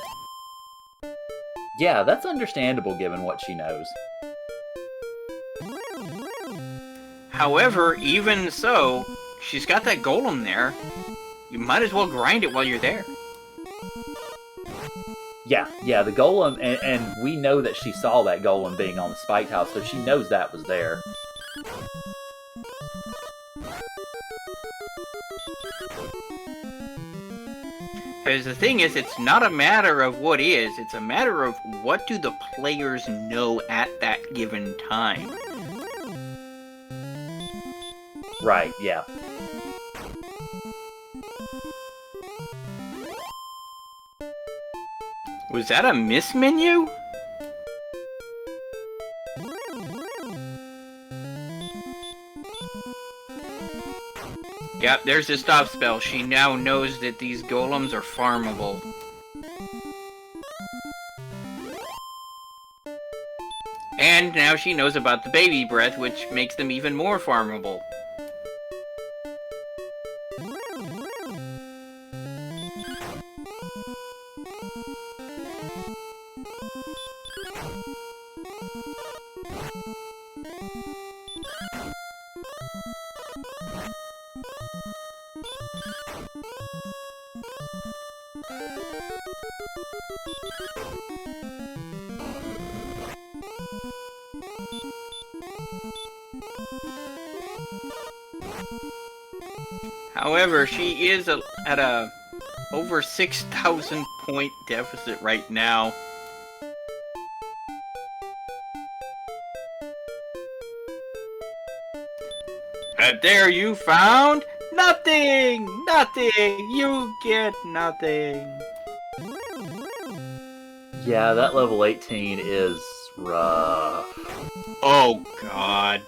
Yeah, that's understandable given what she knows. However, even so, she's got that golem there. You might as well grind it while you're there. Yeah, the golem, and we know that she saw that golem being on the spike tile, so she knows that was there. Because the thing is, it's not a matter of what is, it's a matter of what do the players know at that given time. Right, yeah. Was that a miss menu? Yep, there's the stop spell. She now knows that these golems are farmable. And now she knows about the baby breath, which makes them even more farmable. However, she is at a over 6,000 point deficit right now. And there you found nothing! Nothing! You get nothing! Yeah, that level 18 is rough. Oh, God.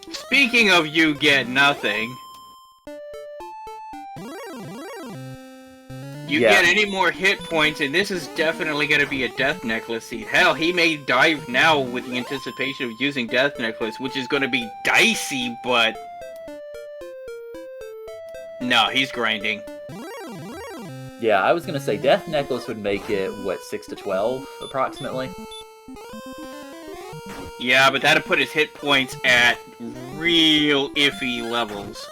Speaking of you get nothing, you get any more hit points, and this is definitely going to be a Death Necklace seed. Hell, he may dive now with the anticipation of using Death Necklace, which is going to be dicey, but... No, he's grinding. Yeah, I was going to say Death Necklace would make it, what, 6 to 12, approximately? Yeah, but that'd put his hit points at real iffy levels.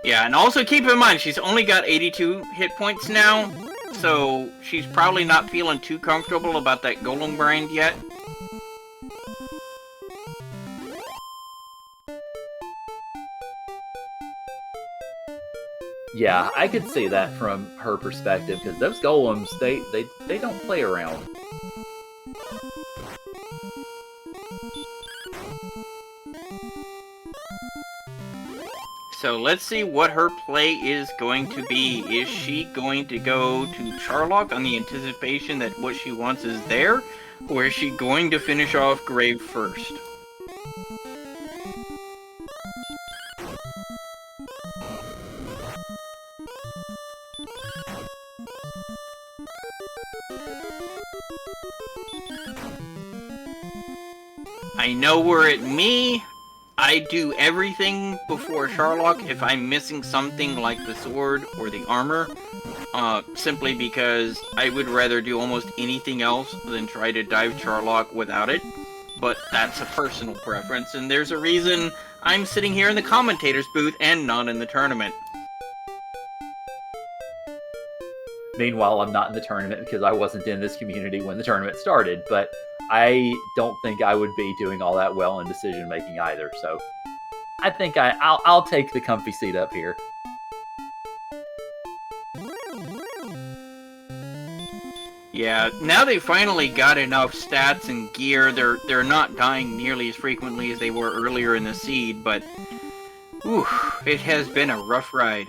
Yeah, and also keep in mind, she's only got 82 hit points now, so she's probably not feeling too comfortable about that golem grind yet. Yeah, I could see that from her perspective, because those golems, they don't play around. So let's see what her play is going to be. Is she going to go to Charlock on the anticipation that what she wants is there? Or is she going to finish off Grave first? I know we're at me. I do everything before Charlock if I'm missing something like the sword or the armor. Simply because I would rather do almost anything else than try to dive Charlock without it. But that's a personal preference, and there's a reason I'm sitting here in the commentator's booth and not in the tournament. Meanwhile, I'm not in the tournament because I wasn't in this community when the tournament started, but I don't think I would be doing all that well in decision making either, so I think I'll take the comfy seat up here. Yeah, now they finally got enough stats and gear. They're not dying nearly as frequently as they were earlier in the seed, but whew, it has been a rough ride.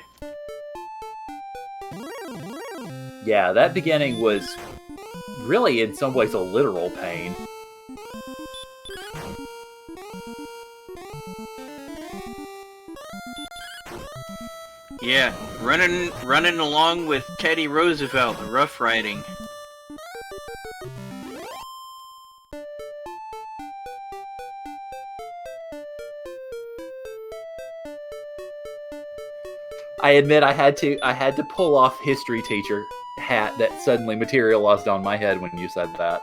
Yeah, that beginning was really in some ways a literal pain. Yeah, running along with Teddy Roosevelt, rough riding. I admit I had to pull off history teacher hat that suddenly materialized on my head when you said that.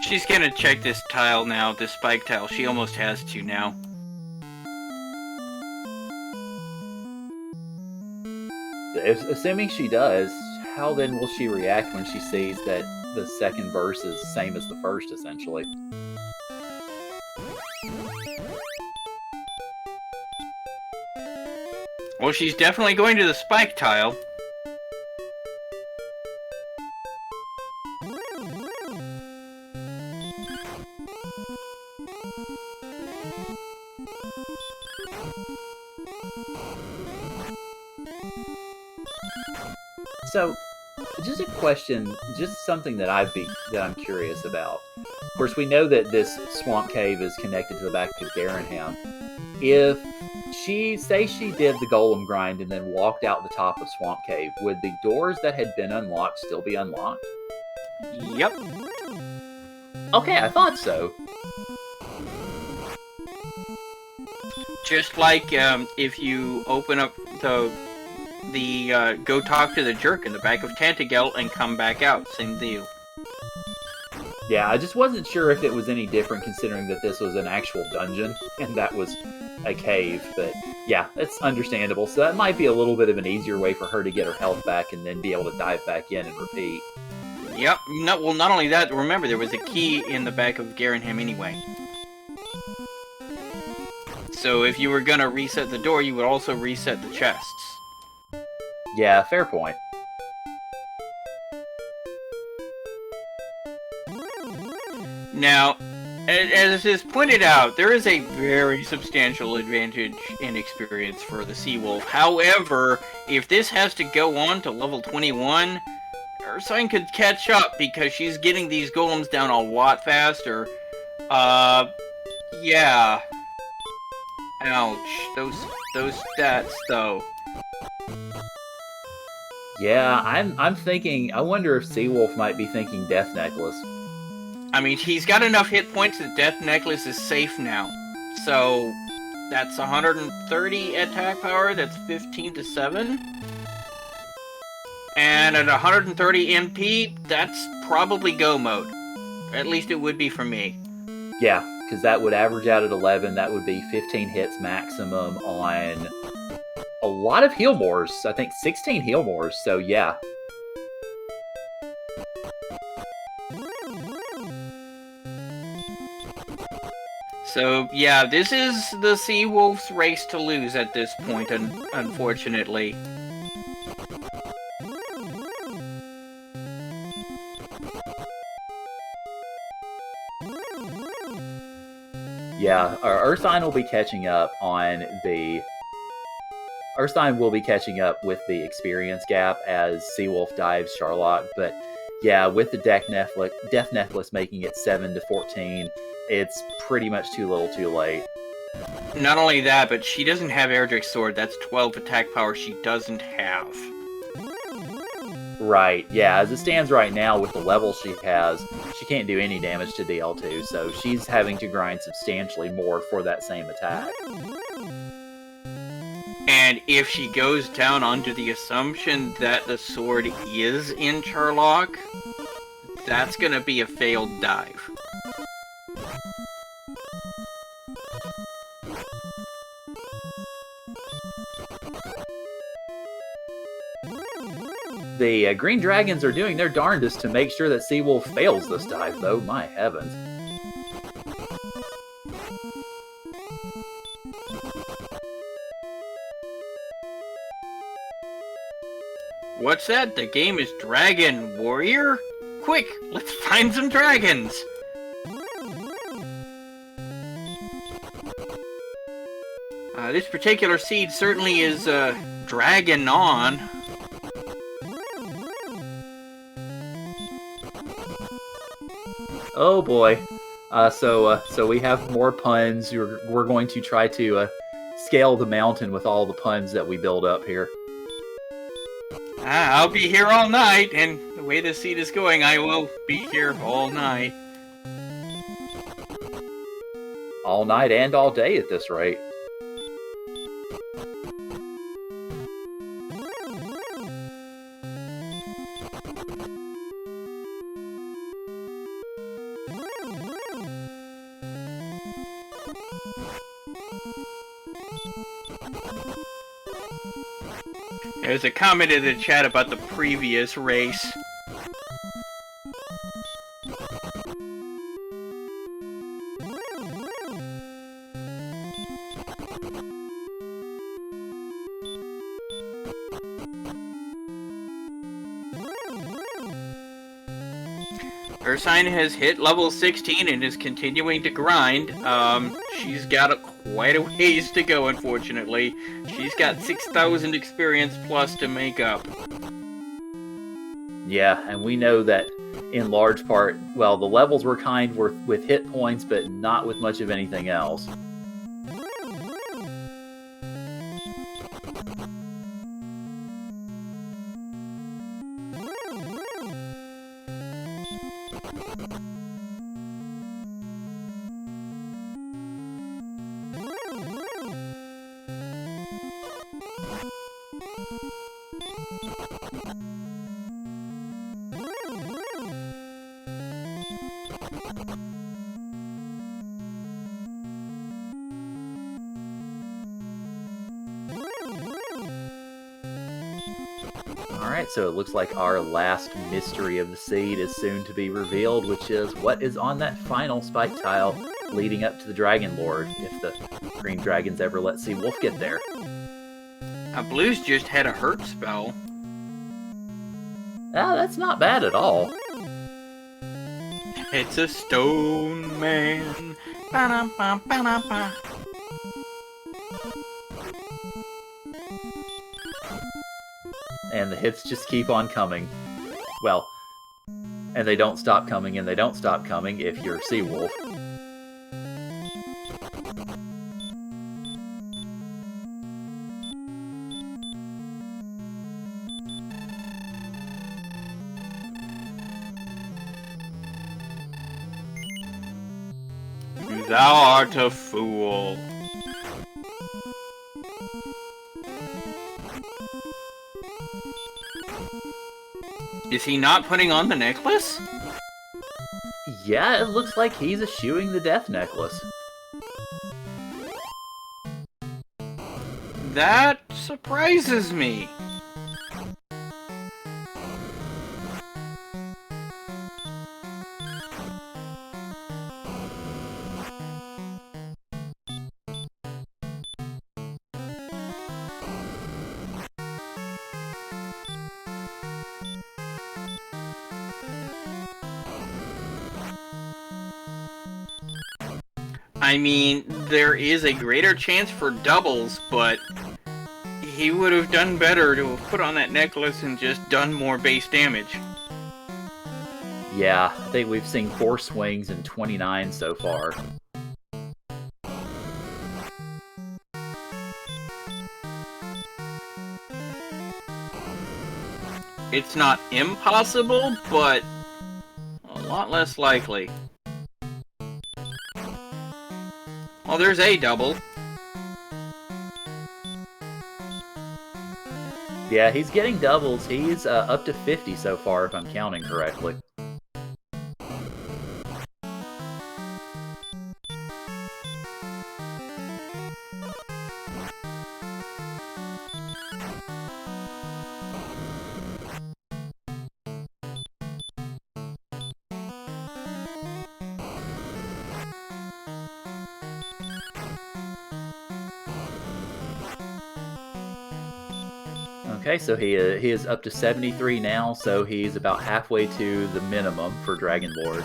She's gonna check this tile now, this spike tile. She almost has to now. Assuming she does, how then will she react when she sees that the second verse is the same as the first, essentially? Well, she's definitely going to the spike tile. So, just a question, just something that I'm curious about. Of course, we know that this swamp cave is connected to the back of Garanham. If she did the golem grind and then walked out the top of Swamp Cave, would the doors that had been unlocked still be unlocked? Yep. Okay, I thought so. Just like if you open up the go talk to the jerk in the back of Tantagel and come back out, same deal. Yeah, I just wasn't sure if it was any different considering that this was an actual dungeon and that was a cave, but yeah, it's understandable. So that might be a little bit of an easier way for her to get her health back and then be able to dive back in and repeat. Yep. Well, not only that, remember, there was a key in the back of Garanham anyway. So if you were gonna reset the door, you would also reset the chests. Yeah, fair point. Now, as is pointed out, there is a very substantial advantage in experience for the Seawolf. However, if this has to go on to level 21, Ursine could catch up because she's getting these golems down a lot faster. Yeah. Ouch. Those stats, though. Yeah, I'm thinking, I wonder if Seawolf might be thinking Death Necklace. I mean, he's got enough hit points that Death Necklace is safe now. So, that's 130 attack power, that's 15 to 7. And at 130 MP, that's probably go mode. At least it would be for me. Yeah, because that would average out at 11, that would be 15 hits maximum on a lot of heal mores. I think 16 heal mores, so yeah. So, yeah, this is the Seawolf's race to lose at this point, unfortunately. Yeah, Ursine will be catching up Ursine will be catching up with the experience gap as Seawolf dives Charlotte, but yeah, with the Death Necklace making it 7 to 14, it's pretty much too little too late. Not only that, but she doesn't have Erdrick's Sword. That's 12 attack power she doesn't have. Right, yeah, as it stands right now with the level she has, she can't do any damage to DL2, so she's having to grind substantially more for that same attack. And if she goes down under the assumption that the sword is in Charlock, that's gonna be a failed dive. The Green Dragons are doing their darndest to make sure that Seawolf fails this dive, though. My heavens. What's that? The game is Dragon Warrior? Quick, let's find some dragons! This particular seed certainly is, dragon on. Oh boy. So we have more puns. We're going to try to scale the mountain with all the puns that we build up here. I'll be here all night, and the way the seed is going, I will be here all night. All night and all day at this rate. There's a comment in the chat about the previous race. Ursine has hit level 16 and is continuing to grind. She's got quite a ways to go, unfortunately. She's got 6,000 experience plus to make up. Yeah, and we know that in large part, well, the levels were kind with hit points, but not with much of anything else. Alright, so it looks like our last mystery of the seed is soon to be revealed, which is what is on that final spike tile leading up to the Dragon Lord, if the green dragons ever let Seawolf get there. Blue's just had a hurt spell. Ah, that's not bad at all. It's a stone man. Ba-dum-bum, ba-dum-bum. And the hits just keep on coming. Well, and they don't stop coming, and they don't stop coming if you're Seawolf. Thou art a fool. Is he not putting on the necklace? Yeah, it looks like he's eschewing the death necklace. That surprises me. I mean, there is a greater chance for doubles, but he would have done better to have put on that necklace and just done more base damage. Yeah, I think we've seen 4 swings and 29 so far. It's not impossible, but a lot less likely. Oh, there's a double. Yeah, he's getting doubles. He's up to 50 so far, if I'm counting correctly. Okay, so he is up to 73 now, so he's about halfway to the minimum for Dragon Lord.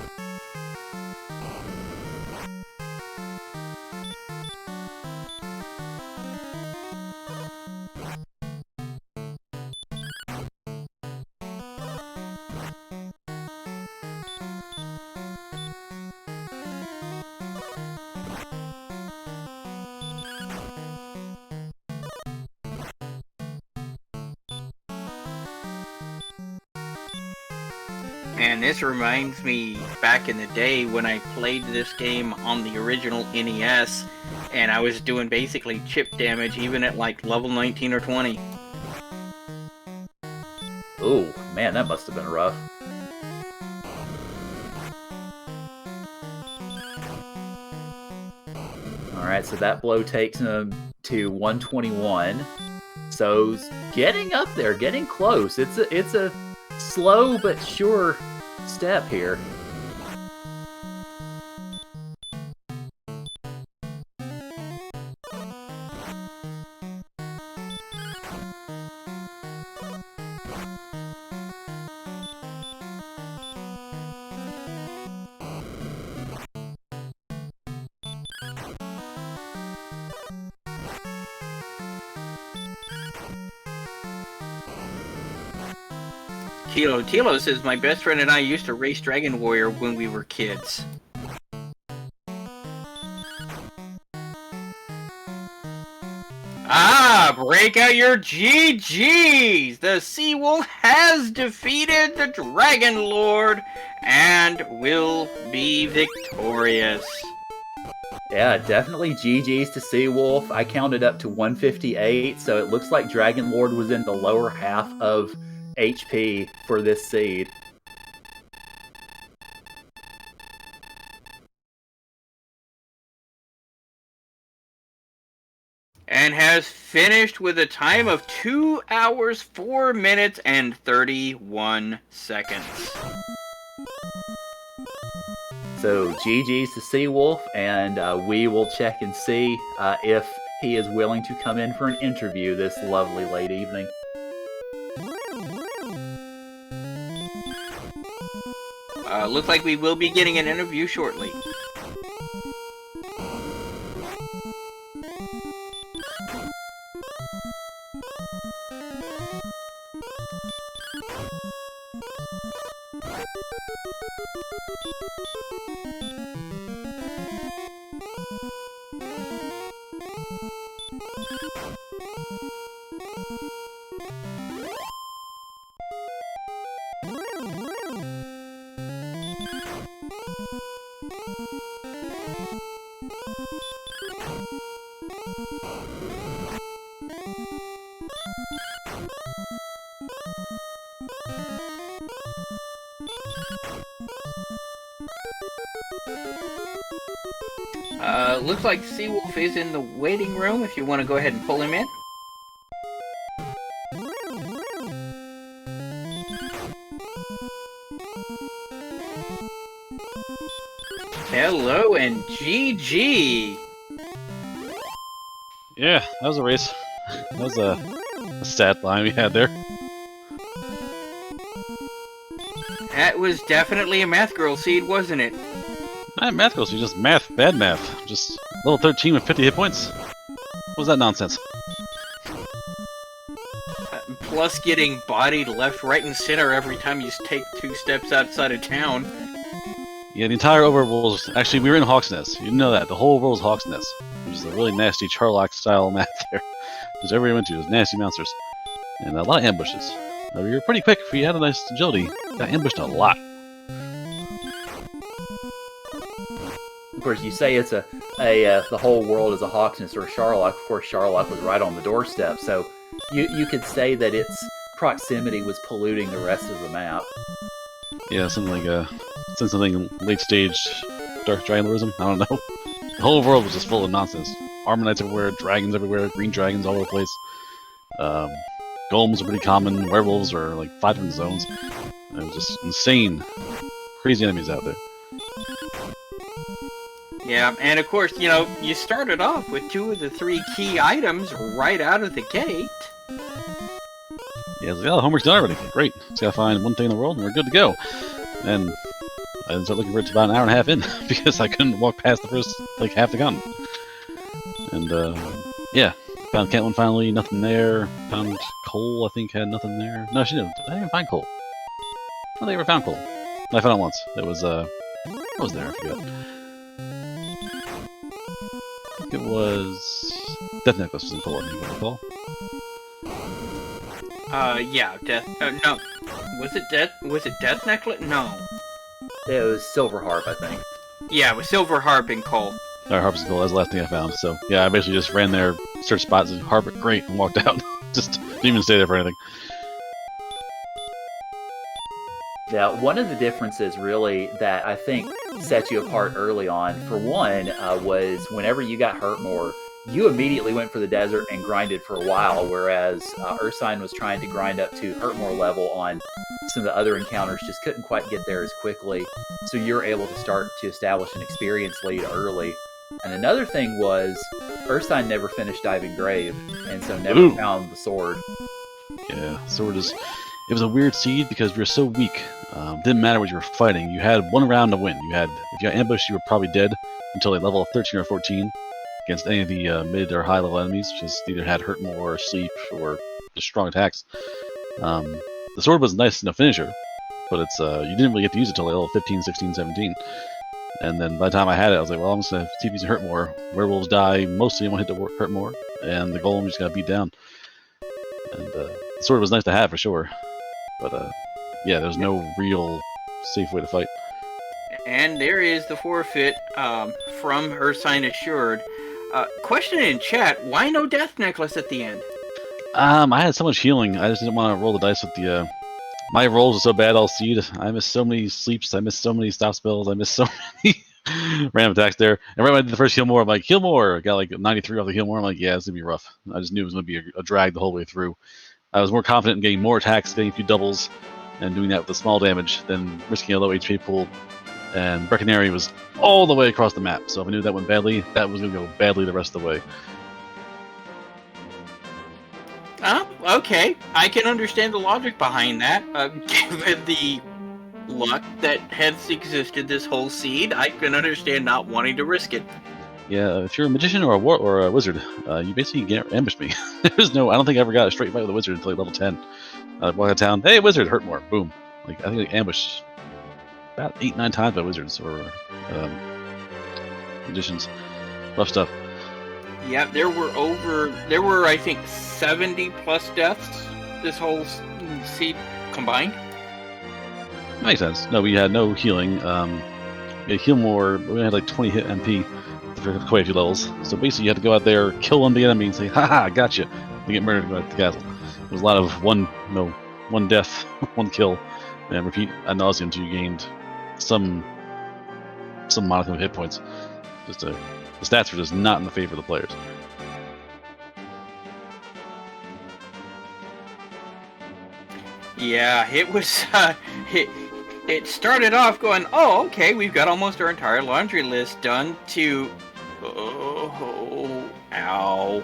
Man, this reminds me back in the day when I played this game on the original NES, and I was doing basically chip damage even at like level 19 or 20. Ooh, man, that must have been rough. Alright, so that blow takes him to 121. So getting up there, getting close. It's a slow but sure step here. Tilo. Tilo says, my best friend and I used to race Dragon Warrior when we were kids. Ah, break out your GGs! The Seawolf has defeated the Dragon Lord and will be victorious. Yeah, definitely GG's to Seawolf. I counted up to 158, so it looks like Dragon Lord was in the lower half of HP for this seed. And has finished with a time of 2 hours, 4 minutes, and 31 seconds. So GG's to Seawolf, and we will check and see if he is willing to come in for an interview this lovely late evening. Looks like we will be getting an interview shortly. Looks like Seawolf is in the waiting room if you want to go ahead and pull him in. Hello and GG! Yeah, that was a race. That was a stat line we had there. That was definitely a math girl seed, wasn't it? Not math goals, you just math, bad math. Just level 13 with 50 hit points. What was that nonsense? Plus getting bodied left, right, and center every time you take 2 steps outside of town. Yeah, the entire overworld was... Actually, we were in Hawk's Nest. You didn't know that. The whole world was Hawk's Nest. Which is a really nasty Charlock-style map there. Which everywhere we went to was nasty monsters. And a lot of ambushes. We were pretty quick. If we had a nice agility, got ambushed a lot. Of course, you say it's the whole world is a Hawk's Nest or a Charlock. Of course, Charlock was right on the doorstep, so you could say that its proximity was polluting the rest of the map. Yeah, something like something late stage dark triangularism. I don't know. The whole world was just full of nonsense. Armor everywhere, dragons everywhere, green dragons all over the place. Golems are pretty common. Werewolves are like 5 different zones. It was just insane, crazy enemies out there. Yeah, and of course, you know, you started off with 2 of the 3 key items right out of the gate. Yeah, the homework's done already. Great. Just gotta find one thing in the world and we're good to go. And I didn't start looking for it about an hour and a half in because I couldn't walk past the first, like, half the continent. And, yeah. Found Caitlin finally, nothing there. Found Cole, I think, had nothing there. No, she didn't. I didn't even find Cole. I don't think I ever found Cole. I found it once. It was, what was there? I forgot. I think it was... Death Necklace was in Cole, I think I recall. Yeah, no. Was it Death Necklace? No. It was Silver Harp, I think. Yeah, it was Silver Harp and Cole. Harp's Cole, that was the last thing I found. So, yeah, I basically just ran there, searched spots, and Harp, great, and walked out. Just didn't even stay there for anything. Now, one of the differences really that I think set you apart early on, for one, was whenever you got hurt more, you immediately went for the desert and grinded for a while, whereas Ursine was trying to grind up to Hurtmore level on some of the other encounters, just couldn't quite get there as quickly. So you were able to start to establish an experience lead early. And another thing was, Ursine never finished Diving Grave, and so never found the sword. Yeah, sword is... It was a weird seed because we were so weak. Didn't matter what you were fighting. You had 1 round to win. If you got ambushed, you were probably dead until a level of 13 or 14 against any of the mid or high level enemies, just either had hurt more or sleep or just strong attacks. the sword was a nice finisher, but it's you didn't really get to use it until like level 15, 16, 17. And then by the time I had it, I was like, well, I'm just gonna keep using hurt more. Werewolves die mostly in one hit to hurt more, and the golem just got beat down. And the sword was nice to have for sure, but yeah, there's no real safe way to fight. And there is the forfeit from Ursinedasyure. Question in chat: why no death necklace at the end? I had so much healing, I just didn't want to roll the dice with the. My rolls are so bad all seed. I missed so many sleeps. I missed so many stop spells. I missed so many random attacks there. And right when I did the first heal more, I'm like, heal more. I got like 93 off the heal more. I'm like, yeah, it's gonna be rough. I just knew it was gonna be a drag the whole way through. I was more confident in getting more attacks, getting a few doubles, and doing that with the small damage than risking a low HP pool. And Brecconary was all the way across the map, so if I knew that went badly, that was gonna go badly the rest of the way. Okay. I can understand the logic behind that. Given the luck that has existed this whole seed, I can understand not wanting to risk it. Yeah, if you're a magician or a wizard, you basically get ambushed me. There's no, I don't think I ever got a straight fight with a wizard until like level 10. I walk out of town, hey wizard, hurt more, boom. Like I think I ambushed about 8-9 times by wizards or magicians. Rough stuff. Yeah, there were I think 70 plus deaths this whole seed combined. That makes sense. No, we had no healing. We had heal more, but we had like 20 hit MP for quite a few levels. So basically you had to go out there, kill one of the enemy and say, haha, gotcha. You get murdered and go back to the castle. There's a lot of one death, one kill, and repeat ad nauseum until you gained some modicum of hit points. Just the stats were just not in the favor of the players. Yeah, it was. It started off going, oh, okay, we've got almost our entire laundry list done. To, oh, ow.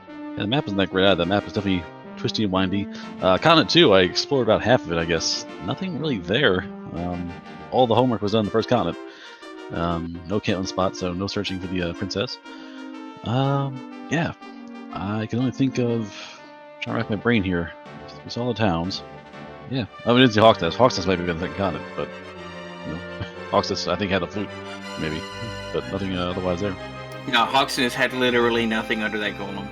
Yeah, the map isn't that great. That map is definitely twisty and windy. Continent 2, I explored about half of it, I guess. Nothing really there. All the homework was done in the first continent. No Caitlin spot, so no searching for the princess. Yeah, I can only think of trying to rack my brain here. We saw the towns. Yeah, I mean, it's the Hawksnest. Hawksnest might be the second continent, but you know, Hawksnest I think had a flute, maybe, but nothing otherwise there. No, Hawksnest had literally nothing under that golem.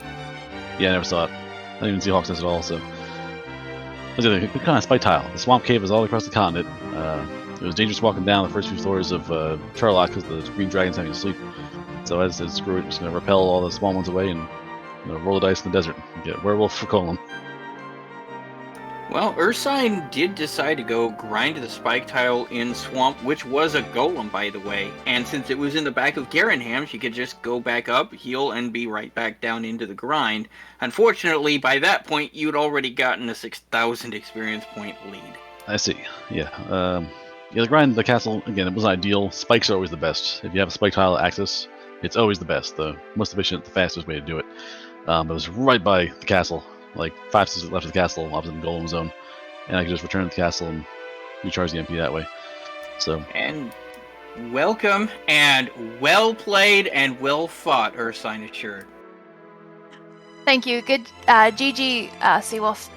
Yeah, I never saw it. I didn't even see Hawksnest at all. So, what's the other good kind of spike tile? The swamp cave is all across the continent. It was dangerous walking down the first few floors of Charlock because the green dragon's having to sleep. So I said, screw it, I'm just gonna repel all the small ones away and roll the dice in the desert and get werewolf for Colin. Well, Ursine did decide to go grind the spike tile in Swamp, which was a golem, by the way. And since it was in the back of Garenham, she could just go back up, heal, and be right back down into the grind. Unfortunately, by that point, you'd already gotten a 6,000 experience point lead. I see. Yeah. Yeah, the grind the castle, again, it wasn't ideal. Spikes are always the best. If you have a spike tile access, it's always the best. The most efficient, the fastest way to do it. It was right by the castle. Like 5 6 left of the castle, opposite the golem zone, and I could just return to the castle and recharge the MP that way. So. And welcome and well played and well fought, Ursinedasyure. Thank you. Good, GG, Seawolf.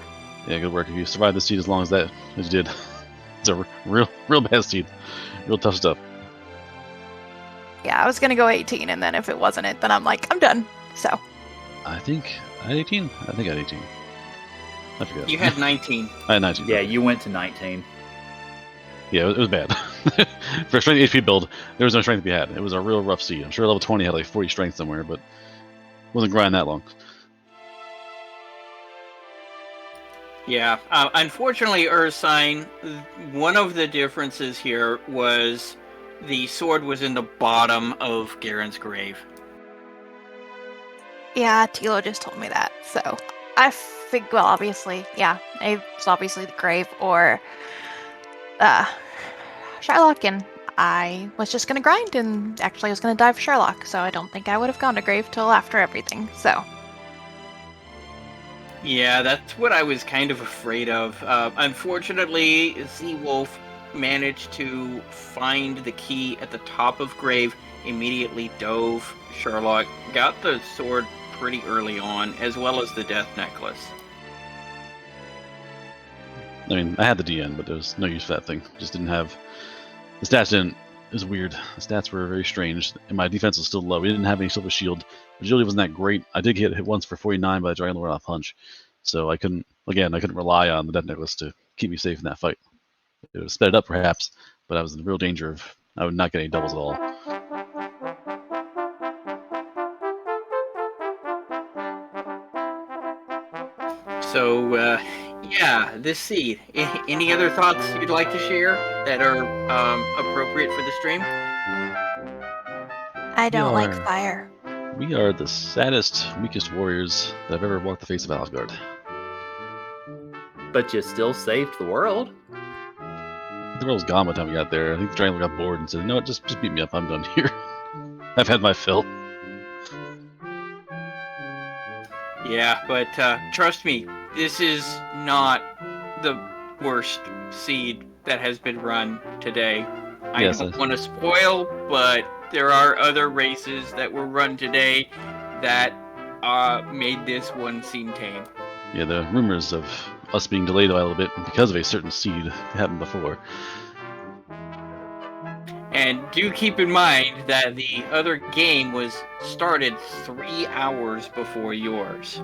Yeah, good work. If you survived the seed as long as you did, it's a real bad seed, real tough stuff. Yeah, I was gonna go 18, and then if it wasn't it, then I'm like, I'm done. So. I think I had 18. I think I had 18. I forget. You had 19. I had 19. Yeah, you went to 19. Yeah, it was bad. For a strength HP build, there was no strength to be had. It was a real rough seed. I'm sure level 20 had like 40 strength somewhere, but wasn't grinding that long. Yeah, unfortunately, Ursine, one of the differences here was the sword was in the bottom of Garen's grave. Yeah, Tilo just told me that, so I think, well, obviously, yeah, it's obviously the grave or Shylock, and I was just gonna grind, and actually I was gonna die for Shylock, so I don't think I would have gone to grave till after everything, so. Yeah, that's what I was kind of afraid of. Unfortunately, Seawolf managed to find the key at the top of grave, immediately dove Sherlock, got the sword pretty early on, as well as the death necklace. I mean, I had the DN, but there was no use for that thing. Just didn't have the stats. Didn't. It was weird. The stats were very strange, and my defense was still low. We didn't have any silver shield. Agility wasn't that great. I did get hit once for 49 by the Dragon Lord off punch, so I couldn't rely on the Death Necklace to keep me safe in that fight. It was sped up perhaps, but I was in real danger of I would not get any doubles at all. So, yeah, this seed. Any other thoughts you'd like to share that are appropriate for the stream? I don't like fire. We are the saddest, weakest warriors that have ever walked the face of Asgard. But you still saved the world. The world was gone by the time we got there. I think the Dragon Lord got bored and said, "You know what? Just beat me up. I'm done here. I've had my fill." Yeah, but trust me, this is not the worst seed that has been run today. I don't want to spoil, but there are other races that were run today that made this one seem tame. Yeah, the rumors of us being delayed by a little bit because of a certain seed happened before. And do keep in mind that the other game was started 3 hours before yours.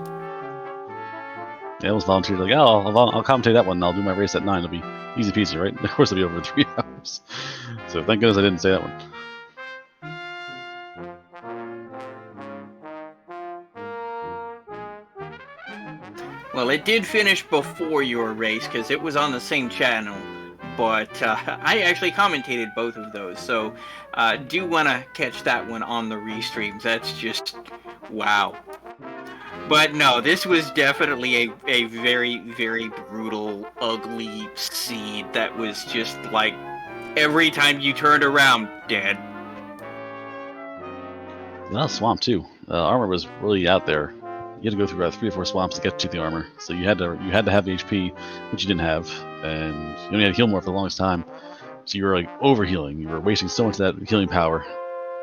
Yeah, I was volunteered like, oh, I'll commentate that one and I'll do my race at 9. It'll be easy peasy, right? Of course it'll be over 3 hours. So thank goodness I didn't say that one. Well, it did finish before your race because it was on the same channel. But I actually commentated both of those, so do want to catch that one on the restreams. That's just wow. But no, this was definitely a very, very brutal, ugly seed that was just like every time you turned around, dead. A lot of swamp too. Armor was really out there. You had to go through about 3 or 4 swamps to get to the armor, so you had to have HP, which you didn't have, and you only had to heal more for the longest time. So you were like over healing. You were wasting so much of that healing power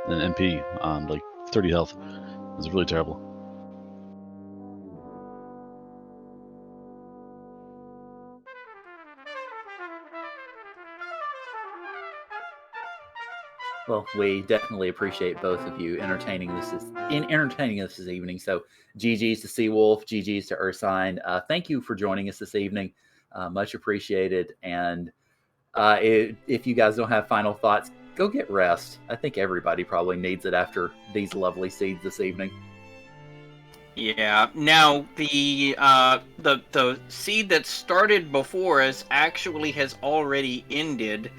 and MP on like 30 health. It was really terrible. Well, we definitely appreciate both of you entertaining us this evening. So, GG's to Seawolf, GG's to Ursine. Thank you for joining us this evening. Much appreciated. And if you guys don't have final thoughts, go get rest. I think everybody probably needs it after these lovely seeds this evening. Yeah. Now the seed that started before us actually has already ended.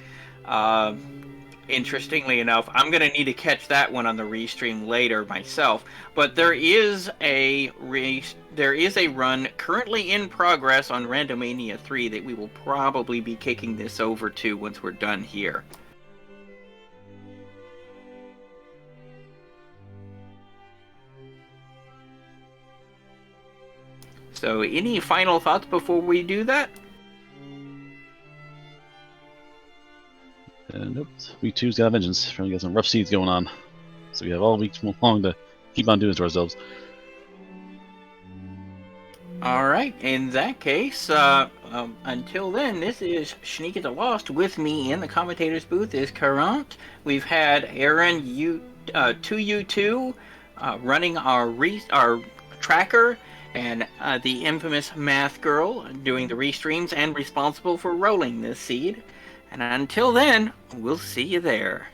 Interestingly enough, I'm going to need to catch that one on the restream later myself. But there is a run currently in progress on Randomania 3 that we will probably be kicking this over to once we're done here. So, any final thoughts before we do that? Nope. Week 2's got a vengeance. Trying to get some rough seeds going on. So we have all week long to keep on doing it to ourselves. Alright, in that case, until then, this is Sneak the Lost. With me in the commentator's booth is Current. We've had Aaron, 2U2, running our tracker, and the infamous Math Girl doing the restreams and responsible for rolling this seed. And until then, we'll see you there.